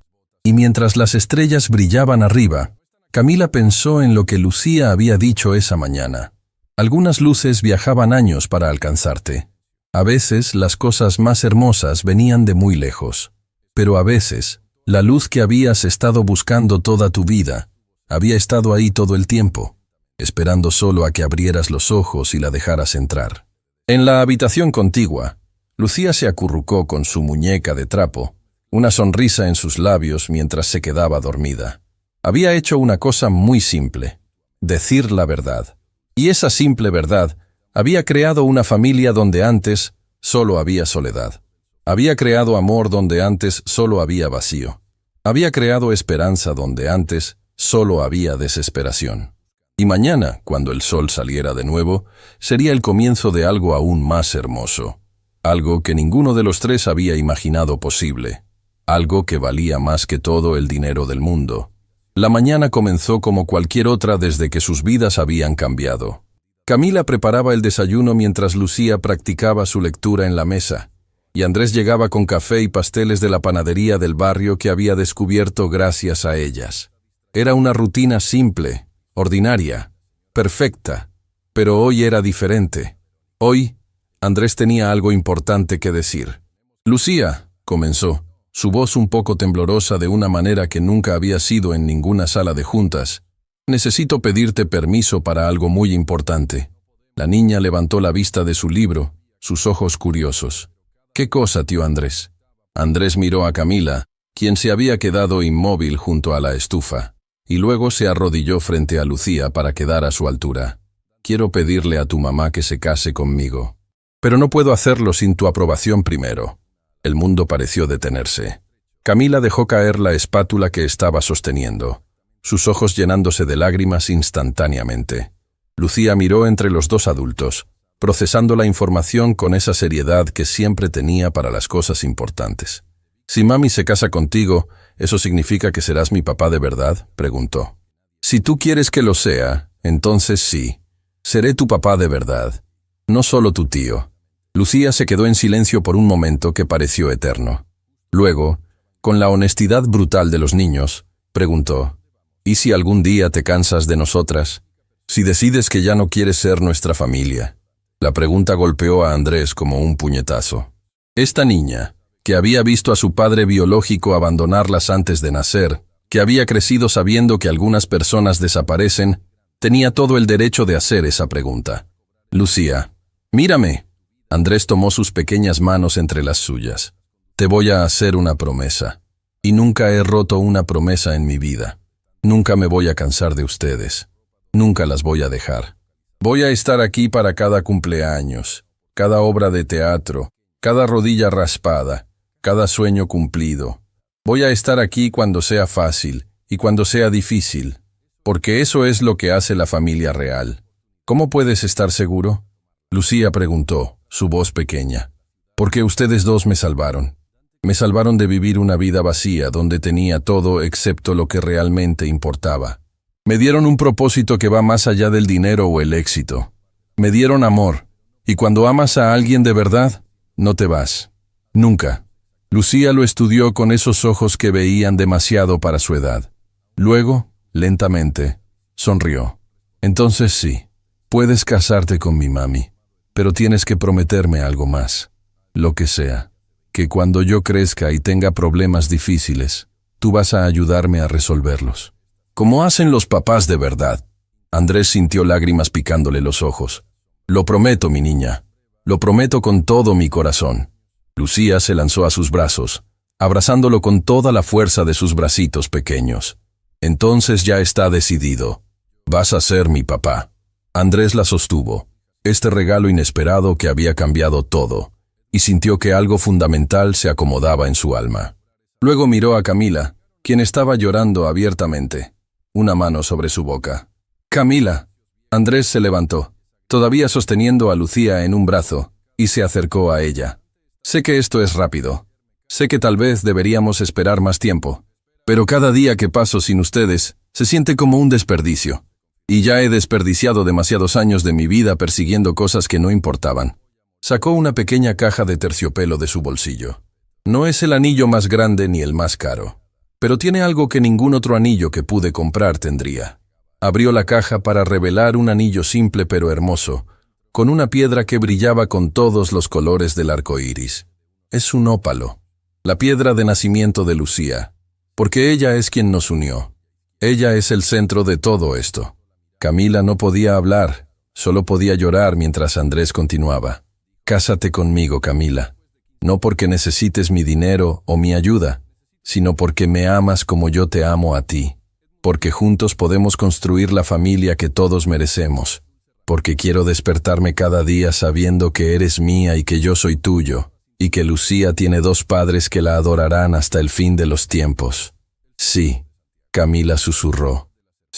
Y mientras las estrellas brillaban arriba, Camila pensó en lo que Lucía había dicho esa mañana. Algunas luces viajaban años para alcanzarte. A veces las cosas más hermosas venían de muy lejos, pero a veces la luz que habías estado buscando toda tu vida había estado ahí todo el tiempo, esperando solo a que abrieras los ojos y la dejaras entrar. En la habitación contigua, Lucía se acurrucó con su muñeca de trapo, una sonrisa en sus labios mientras se quedaba dormida. Había hecho una cosa muy simple: decir la verdad. Y esa simple verdad había creado una familia donde antes solo había soledad. Había creado amor donde antes solo había vacío. Había creado esperanza donde antes solo había desesperación. Y mañana, cuando el sol saliera de nuevo, sería el comienzo de algo aún más hermoso. Algo que ninguno de los tres había imaginado posible. Algo que valía más que todo el dinero del mundo. La mañana comenzó como cualquier otra desde que sus vidas habían cambiado. Camila preparaba el desayuno mientras Lucía practicaba su lectura en la mesa, y Andrés llegaba con café y pasteles de la panadería del barrio que había descubierto gracias a ellas. Era una rutina simple, ordinaria, perfecta, pero hoy era diferente. Hoy, Andrés tenía algo importante que decir. «Lucía», comenzó, su voz un poco temblorosa de una manera que nunca había sido en ninguna sala de juntas. «Necesito pedirte permiso para algo muy importante». La niña levantó la vista de su libro, sus ojos curiosos. «¿Qué cosa, tío Andrés?» Andrés miró a Camila, quien se había quedado inmóvil junto a la estufa, y luego se arrodilló frente a Lucía para quedar a su altura. «Quiero pedirle a tu mamá que se case conmigo. Pero no puedo hacerlo sin tu aprobación primero». El mundo pareció detenerse. Camila dejó caer la espátula que estaba sosteniendo, sus ojos llenándose de lágrimas instantáneamente. Lucía miró entre los dos adultos, procesando la información con esa seriedad que siempre tenía para las cosas importantes. «Si mami se casa contigo, ¿eso significa que serás mi papá de verdad?», preguntó. «Si tú quieres que lo sea, entonces sí. Seré tu papá de verdad, no solo tu tío». Lucía se quedó en silencio por un momento que pareció eterno. Luego, con la honestidad brutal de los niños, preguntó: «¿Y si algún día te cansas de nosotras? Si decides que ya no quieres ser nuestra familia?» La pregunta golpeó a Andrés como un puñetazo. Esta niña, que había visto a su padre biológico abandonarlas antes de nacer, que había crecido sabiendo que algunas personas desaparecen, tenía todo el derecho de hacer esa pregunta. «Lucía, mírame». Andrés tomó sus pequeñas manos entre las suyas. «Te voy a hacer una promesa. Y nunca he roto una promesa en mi vida. Nunca me voy a cansar de ustedes. Nunca las voy a dejar. Voy a estar aquí para cada cumpleaños, cada obra de teatro, cada rodilla raspada, cada sueño cumplido. Voy a estar aquí cuando sea fácil y cuando sea difícil, porque eso es lo que hace la familia real». «¿Cómo puedes estar seguro?», Lucía preguntó, su voz pequeña. «Porque ustedes dos me salvaron. Me salvaron de vivir una vida vacía donde tenía todo excepto lo que realmente importaba. Me dieron un propósito que va más allá del dinero o el éxito. Me dieron amor, y cuando amas a alguien de verdad, no te vas. Nunca». Lucía lo estudió con esos ojos que veían demasiado para su edad. Luego, lentamente, sonrió. «Entonces sí, puedes casarte con mi mami. Pero tienes que prometerme algo más, lo que sea, que cuando yo crezca y tenga problemas difíciles, tú vas a ayudarme a resolverlos. Como hacen los papás de verdad». Andrés sintió lágrimas picándole los ojos. «Lo prometo, mi niña. Lo prometo con todo mi corazón». Lucía se lanzó a sus brazos, abrazándolo con toda la fuerza de sus bracitos pequeños. «Entonces ya está decidido. Vas a ser mi papá». Andrés la sostuvo. Este regalo inesperado que había cambiado todo, y sintió que algo fundamental se acomodaba en su alma. Luego miró a Camila, quien estaba llorando abiertamente, una mano sobre su boca. «Camila». Andrés se levantó, todavía sosteniendo a Lucía en un brazo, y se acercó a ella. «Sé que esto es rápido. Sé que tal vez deberíamos esperar más tiempo, pero cada día que paso sin ustedes se siente como un desperdicio. Y ya he desperdiciado demasiados años de mi vida persiguiendo cosas que no importaban». Sacó una pequeña caja de terciopelo de su bolsillo. «No es el anillo más grande ni el más caro, pero tiene algo que ningún otro anillo que pude comprar tendría». Abrió la caja para revelar un anillo simple pero hermoso, con una piedra que brillaba con todos los colores del arco iris. Es un ópalo, la piedra de nacimiento de Lucía, porque ella es quien nos unió. Ella es el centro de todo esto. Camila no podía hablar, solo podía llorar mientras Andrés continuaba. «Cásate conmigo, Camila. No porque necesites mi dinero o mi ayuda, sino porque me amas como yo te amo a ti. Porque juntos podemos construir la familia que todos merecemos. Porque quiero despertarme cada día sabiendo que eres mía y que yo soy tuyo, y que Lucía tiene dos padres que la adorarán hasta el fin de los tiempos». «Sí», Camila susurró.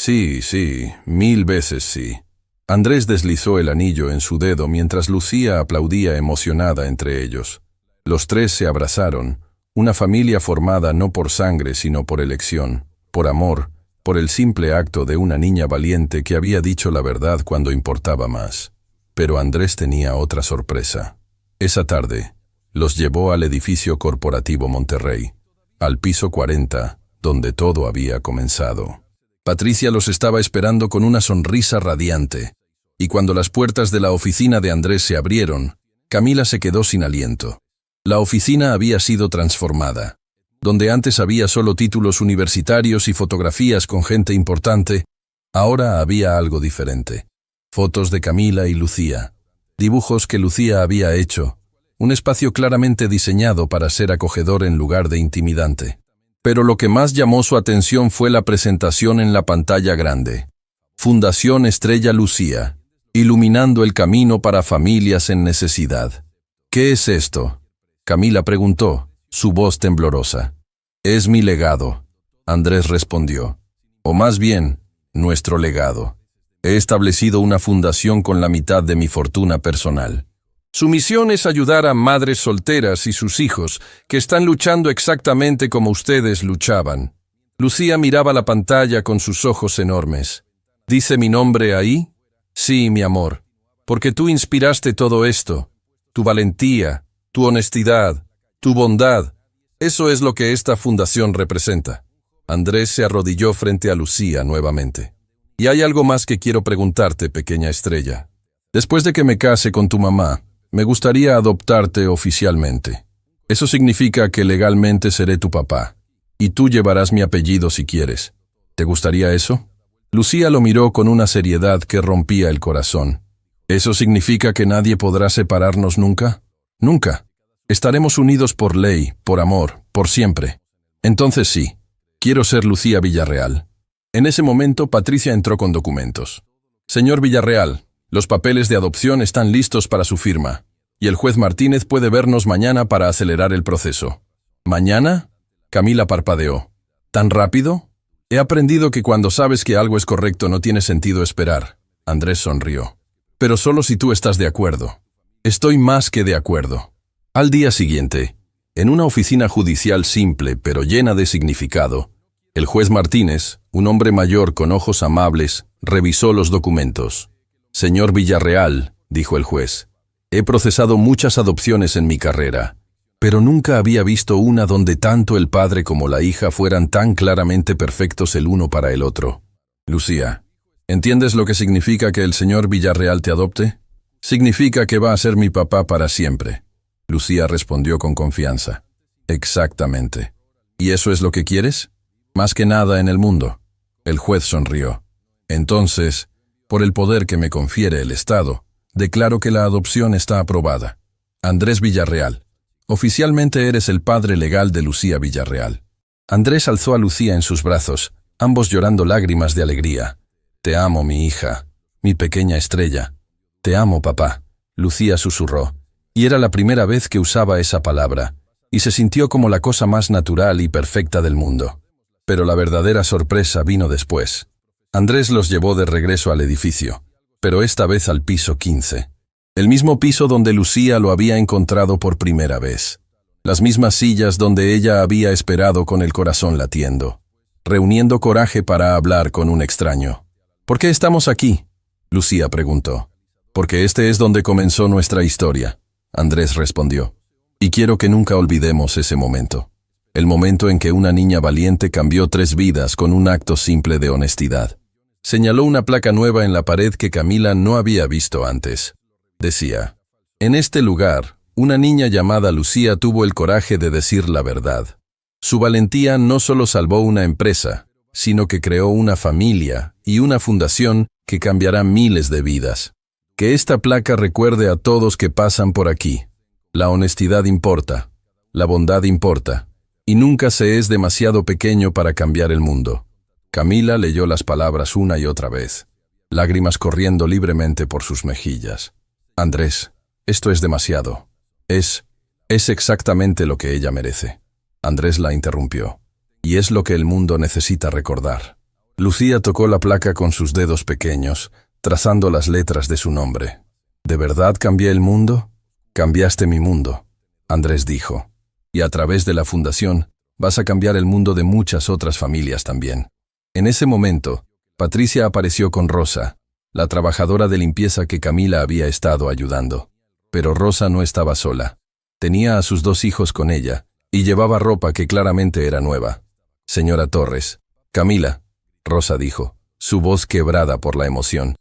Sí, sí, 1000 veces sí. Andrés deslizó el anillo en su dedo mientras Lucía aplaudía emocionada entre ellos. Los tres se abrazaron, una familia formada no por sangre sino por elección, por amor, por el simple acto de una niña valiente que había dicho la verdad cuando importaba más. Pero Andrés tenía otra sorpresa. Esa tarde, los llevó al edificio corporativo Monterrey, al piso 40, donde todo había comenzado. Patricia los estaba esperando con una sonrisa radiante, y cuando las puertas de la oficina de Andrés se abrieron, Camila se quedó sin aliento. La oficina había sido transformada. Donde antes había solo títulos universitarios y fotografías con gente importante, ahora había algo diferente. Fotos de Camila y Lucía, dibujos que Lucía había hecho, un espacio claramente diseñado para ser acogedor en lugar de intimidante. Pero lo que más llamó su atención fue la presentación en la pantalla grande. Fundación Estrella Lucía, iluminando el camino para familias en necesidad. ¿Qué es esto?, Camila preguntó, su voz temblorosa. Es mi legado, Andrés respondió. O más bien, nuestro legado. He establecido una fundación con la mitad de mi fortuna personal. Su misión es ayudar a madres solteras y sus hijos que están luchando exactamente como ustedes luchaban. Lucía miraba la pantalla con sus ojos enormes. ¿Dice mi nombre ahí? Sí, mi amor, porque tú inspiraste todo esto. Tu valentía, tu honestidad, tu bondad. Eso es lo que esta fundación representa. Andrés se arrodilló frente a Lucía nuevamente. Y hay algo más que quiero preguntarte, pequeña estrella. Después de que me case con tu mamá, me gustaría adoptarte oficialmente. Eso significa que legalmente seré tu papá, y tú llevarás mi apellido si quieres. ¿Te gustaría eso? Lucía lo miró con una seriedad que rompía el corazón. ¿Eso significa que nadie podrá separarnos nunca? Nunca. Estaremos unidos por ley, por amor, por siempre. Entonces sí, quiero ser Lucía Villarreal. En ese momento, Patricia entró con documentos. Señor Villarreal, los papeles de adopción están listos para su firma, y el juez Martínez puede vernos mañana para acelerar el proceso. ¿Mañana? Camila parpadeó. ¿Tan rápido? He aprendido que cuando sabes que algo es correcto no tiene sentido esperar. Andrés sonrió. Pero solo si tú estás de acuerdo. Estoy más que de acuerdo. Al día siguiente, en una oficina judicial simple pero llena de significado, el juez Martínez, un hombre mayor con ojos amables, revisó los documentos. Señor Villarreal, dijo el juez, he procesado muchas adopciones en mi carrera, pero nunca había visto una donde tanto el padre como la hija fueran tan claramente perfectos el uno para el otro. Lucía, ¿entiendes lo que significa que el señor Villarreal te adopte? Significa que va a ser mi papá para siempre. Lucía respondió con confianza. Exactamente. ¿Y eso es lo que quieres? Más que nada en el mundo. El juez sonrió. Entonces, por el poder que me confiere el Estado, declaro que la adopción está aprobada. Andrés Villarreal, oficialmente eres el padre legal de Lucía Villarreal. Andrés alzó a Lucía en sus brazos, ambos llorando lágrimas de alegría. Te amo, mi hija, mi pequeña estrella. Te amo, papá, Lucía susurró, y era la primera vez que usaba esa palabra, y se sintió como la cosa más natural y perfecta del mundo. Pero la verdadera sorpresa vino después. Andrés los llevó de regreso al edificio, pero esta vez al piso 15. El mismo piso donde Lucía lo había encontrado por primera vez. Las mismas sillas donde ella había esperado con el corazón latiendo, reuniendo coraje para hablar con un extraño. ¿Por qué estamos aquí?, Lucía preguntó. Porque este es donde comenzó nuestra historia, Andrés respondió. Y quiero que nunca olvidemos ese momento. El momento en que una niña valiente cambió 3 vidas con un acto simple de honestidad. Señaló una placa nueva en la pared que Camila no había visto antes. Decía, en este lugar, una niña llamada Lucía tuvo el coraje de decir la verdad. Su valentía no solo salvó una empresa, sino que creó una familia y una fundación que cambiará miles de vidas. Que esta placa recuerde a todos que pasan por aquí. La honestidad importa, la bondad importa, y nunca se es demasiado pequeño para cambiar el mundo. Camila leyó las palabras una y otra vez, lágrimas corriendo libremente por sus mejillas. Andrés, esto es demasiado. Es exactamente lo que ella merece. Andrés la interrumpió. Y es lo que el mundo necesita recordar. Lucía tocó la placa con sus dedos pequeños, trazando las letras de su nombre. ¿De verdad cambié el mundo? Cambiaste mi mundo, Andrés dijo. Y a través de la fundación, vas a cambiar el mundo de muchas otras familias también. En ese momento, Patricia apareció con Rosa, la trabajadora de limpieza que Camila había estado ayudando. Pero Rosa no estaba sola. Tenía a sus 2 hijos con ella, y llevaba ropa que claramente era nueva. Señora Torres. Camila, Rosa dijo, su voz quebrada por la emoción.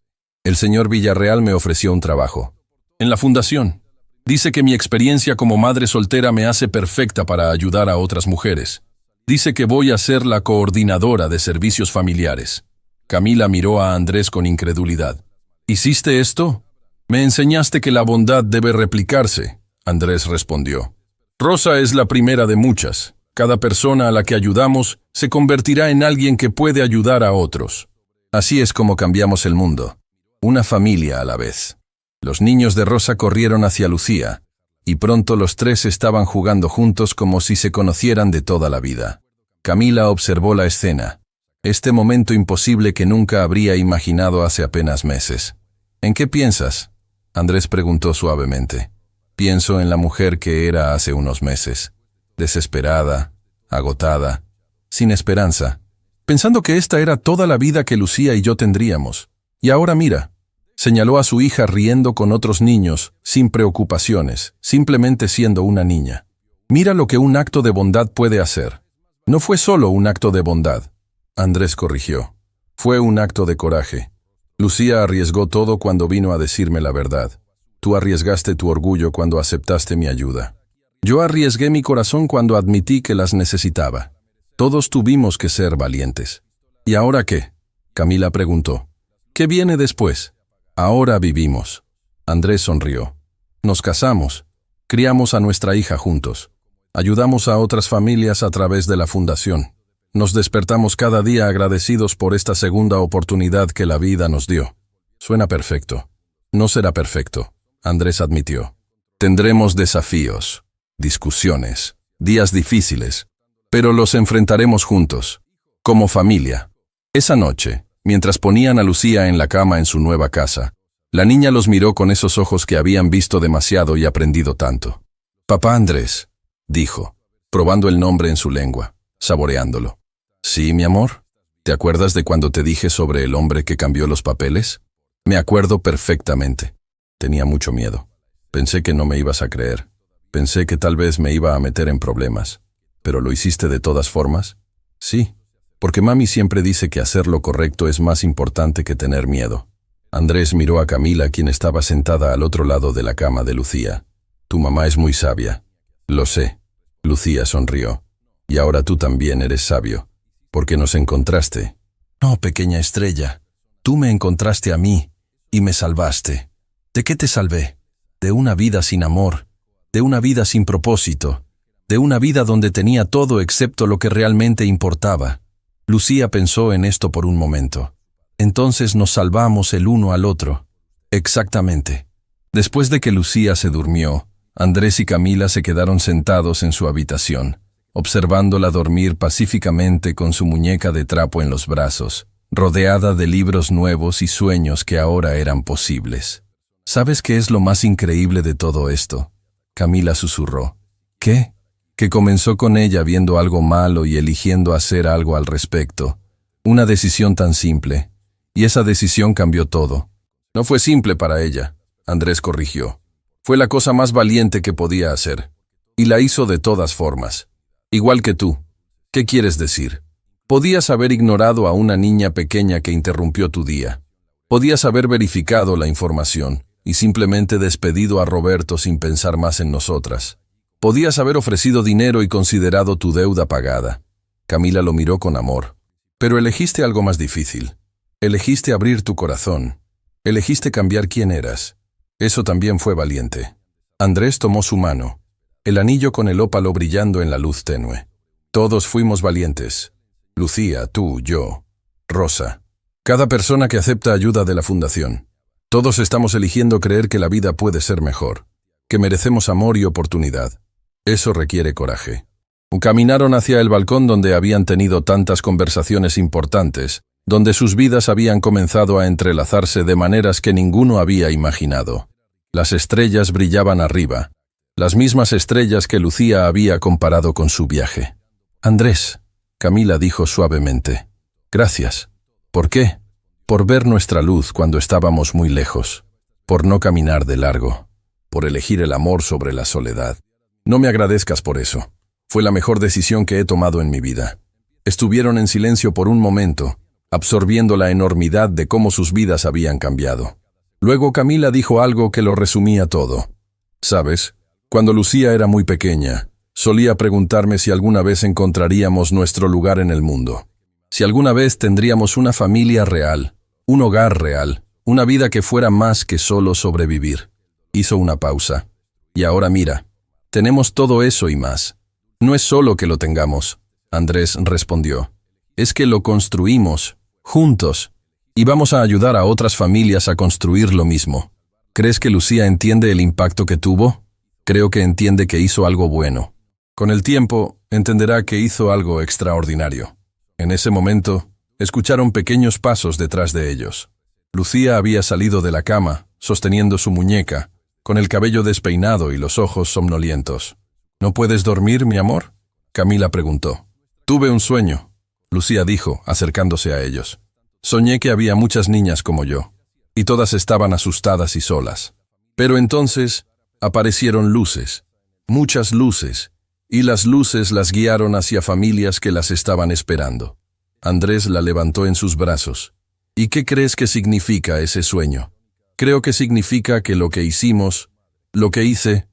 El señor Villarreal me ofreció un trabajo. En la fundación. Dice que mi experiencia como madre soltera me hace perfecta para ayudar a otras mujeres. Dice que voy a ser la coordinadora de servicios familiares. Camila miró a Andrés con incredulidad. ¿Hiciste esto? Me enseñaste que la bondad debe replicarse, Andrés respondió. Rosa es la primera de muchas. Cada persona a la que ayudamos se convertirá en alguien que puede ayudar a otros. Así es como cambiamos el mundo. Una familia a la vez. Los niños de Rosa corrieron hacia Lucía, y pronto los 3 estaban jugando juntos como si se conocieran de toda la vida. Camila observó la escena. Este momento imposible que nunca habría imaginado hace apenas meses. ¿En qué piensas?, Andrés preguntó suavemente. Pienso en la mujer que era hace unos meses. Desesperada, agotada, sin esperanza, pensando que esta era toda la vida que Lucía y yo tendríamos. Y ahora mira, señaló a su hija riendo con otros niños, sin preocupaciones, simplemente siendo una niña. Mira lo que un acto de bondad puede hacer. No fue solo un acto de bondad, Andrés corrigió. Fue un acto de coraje. Lucía arriesgó todo cuando vino a decirme la verdad. Tú arriesgaste tu orgullo cuando aceptaste mi ayuda. Yo arriesgué mi corazón cuando admití que las necesitaba. Todos tuvimos que ser valientes. ¿Y ahora qué?, Camila preguntó. ¿Qué viene después? Ahora vivimos. Andrés sonrió. Nos casamos. Criamos a nuestra hija juntos. Ayudamos a otras familias a través de la fundación. Nos despertamos cada día agradecidos por esta segunda oportunidad que la vida nos dio. Suena perfecto. No será perfecto, Andrés admitió. Tendremos desafíos, discusiones, días difíciles, pero los enfrentaremos juntos, como familia. Esa noche, mientras ponían a Lucía en la cama en su nueva casa, la niña los miró con esos ojos que habían visto demasiado y aprendido tanto. Papá Andrés, dijo, probando el nombre en su lengua, saboreándolo. Sí, mi amor. ¿Te acuerdas de cuando te dije sobre el hombre que cambió los papeles? Me acuerdo perfectamente. Tenía mucho miedo. Pensé que no me ibas a creer. Pensé que tal vez me iba a meter en problemas. ¿Pero lo hiciste de todas formas? Sí, porque mami siempre dice que hacer lo correcto es más importante que tener miedo. Andrés miró a Camila, quien estaba sentada al otro lado de la cama de Lucía. Tu mamá es muy sabia. Lo sé. Lucía sonrió. Y ahora tú también eres sabio. Porque nos encontraste. No, pequeña estrella. Tú me encontraste a mí y me salvaste. ¿De qué te salvé? De una vida sin amor, de una vida sin propósito, de una vida donde tenía todo excepto lo que realmente importaba. Lucía pensó en esto por un momento. Entonces nos salvamos el uno al otro. Exactamente. Después de que Lucía se durmió, Andrés y Camila se quedaron sentados en su habitación, observándola dormir pacíficamente con su muñeca de trapo en los brazos, rodeada de libros nuevos y sueños que ahora eran posibles. ¿Sabes qué es lo más increíble de todo esto?, Camila susurró. ¿Qué? Que comenzó con ella viendo algo malo y eligiendo hacer algo al respecto. Una decisión tan simple. Y esa decisión cambió todo. No fue simple para ella, Andrés corrigió. Fue la cosa más valiente que podía hacer. Y la hizo de todas formas. Igual que tú. ¿Qué quieres decir? Podías haber ignorado a una niña pequeña que interrumpió tu día. Podías haber verificado la información y simplemente despedido a Roberto sin pensar más en nosotras. Podías haber ofrecido dinero y considerado tu deuda pagada. Camila lo miró con amor. Pero elegiste algo más difícil. Elegiste abrir tu corazón. Elegiste cambiar quién eras. Eso también fue valiente. Andrés tomó su mano, el anillo con el ópalo brillando en la luz tenue. Todos fuimos valientes. Lucía, tú, yo, Rosa. Cada persona que acepta ayuda de la fundación. Todos estamos eligiendo creer que la vida puede ser mejor, que merecemos amor y oportunidad. Eso requiere coraje. Caminaron hacia el balcón donde habían tenido tantas conversaciones importantes, donde sus vidas habían comenzado a entrelazarse de maneras que ninguno había imaginado. Las estrellas brillaban arriba, las mismas estrellas que Lucía había comparado con su viaje. «Andrés», Camila dijo suavemente, «gracias». «¿Por qué?» «Por ver nuestra luz cuando estábamos muy lejos, por no caminar de largo, por elegir el amor sobre la soledad. No me agradezcas por eso. Fue la mejor decisión que he tomado en mi vida». Estuvieron en silencio por un momento, absorbiendo la enormidad de cómo sus vidas habían cambiado. Luego Camila dijo algo que lo resumía todo. «¿Sabes? Cuando Lucía era muy pequeña, solía preguntarme si alguna vez encontraríamos nuestro lugar en el mundo. Si alguna vez tendríamos una familia real, un hogar real, una vida que fuera más que solo sobrevivir». Hizo una pausa. «Y ahora mira, tenemos todo eso y más. No es solo que lo tengamos», Andrés respondió. «Es que lo construimos, juntos, y vamos a ayudar a otras familias a construir lo mismo». «¿Crees que Lucía entiende el impacto que tuvo?» «Creo que entiende que hizo algo bueno. Con el tiempo, entenderá que hizo algo extraordinario». En ese momento, escucharon pequeños pasos detrás de ellos. Lucía había salido de la cama, sosteniendo su muñeca, con el cabello despeinado y los ojos somnolientos. «¿No puedes dormir, mi amor?», Camila preguntó. «Tuve un sueño», Lucía dijo, acercándose a ellos. «Soñé que había muchas niñas como yo, y todas estaban asustadas y solas. Pero entonces aparecieron luces, muchas luces, y las luces las guiaron hacia familias que las estaban esperando». Andrés la levantó en sus brazos. «¿Y qué crees que significa ese sueño?» «Creo que significa que lo que hicimos, lo que hice,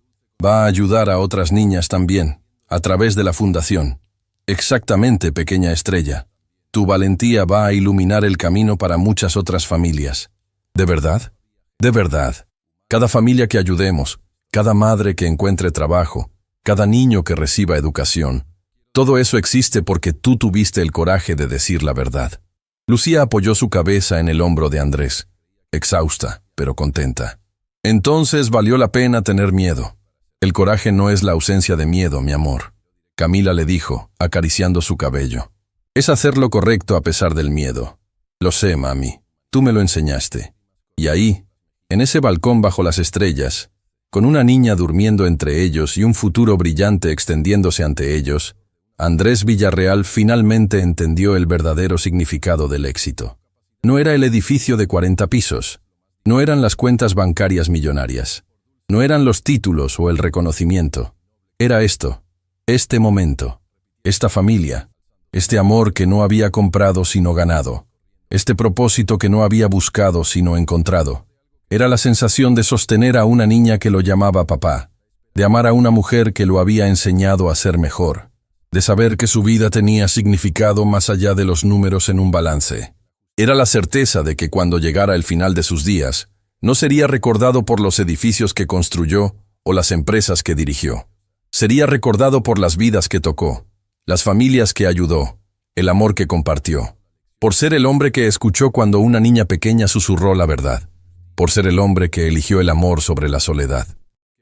va a ayudar a otras niñas también, a través de la fundación». «Exactamente, pequeña estrella. Tu valentía va a iluminar el camino para muchas otras familias». «¿De verdad?» «De verdad. Cada familia que ayudemos, cada madre que encuentre trabajo, cada niño que reciba educación, todo eso existe porque tú tuviste el coraje de decir la verdad». Lucía apoyó su cabeza en el hombro de Andrés, exhausta, pero contenta. «Entonces valió la pena tener miedo. El coraje no es la ausencia de miedo, mi amor», Camila le dijo, acariciando su cabello. «Es hacer lo correcto a pesar del miedo». «Lo sé, mami. Tú me lo enseñaste». Y ahí, en ese balcón bajo las estrellas, con una niña durmiendo entre ellos y un futuro brillante extendiéndose ante ellos, Andrés Villarreal finalmente entendió el verdadero significado del éxito. No era el edificio de 40 pisos, no eran las cuentas bancarias millonarias, no eran los títulos o el reconocimiento. Era esto, este momento, esta familia, este amor que no había comprado sino ganado, este propósito que no había buscado sino encontrado. Era la sensación de sostener a una niña que lo llamaba papá, de amar a una mujer que lo había enseñado a ser mejor, de saber que su vida tenía significado más allá de los números en un balance. Era la certeza de que cuando llegara el final de sus días, no sería recordado por los edificios que construyó o las empresas que dirigió. Sería recordado por las vidas que tocó, las familias que ayudó, el amor que compartió. Por ser el hombre que escuchó cuando una niña pequeña susurró la verdad. Por ser el hombre que eligió el amor sobre la soledad.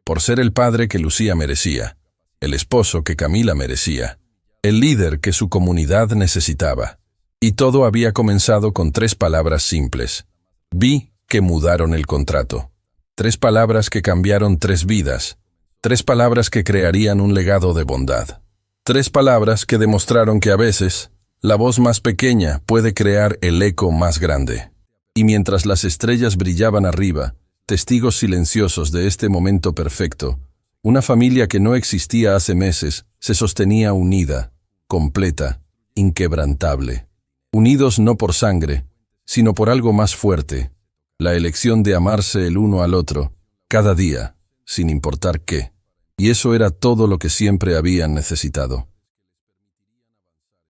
Por ser el padre que Lucía merecía, el esposo que Camila merecía, el líder que su comunidad necesitaba. Y todo había comenzado con 3 palabras simples. Vi que mudaron el contrato. 3 palabras que cambiaron 3 vidas. 3 palabras que crearían un legado de bondad. 3 palabras que demostraron que a veces la voz más pequeña puede crear el eco más grande. Y mientras las estrellas brillaban arriba, testigos silenciosos de este momento perfecto, una familia que no existía hace meses se sostenía unida, completa, inquebrantable. Unidos no por sangre, sino por algo más fuerte, la elección de amarse el uno al otro, cada día, sin importar qué. Y eso era todo lo que siempre habían necesitado.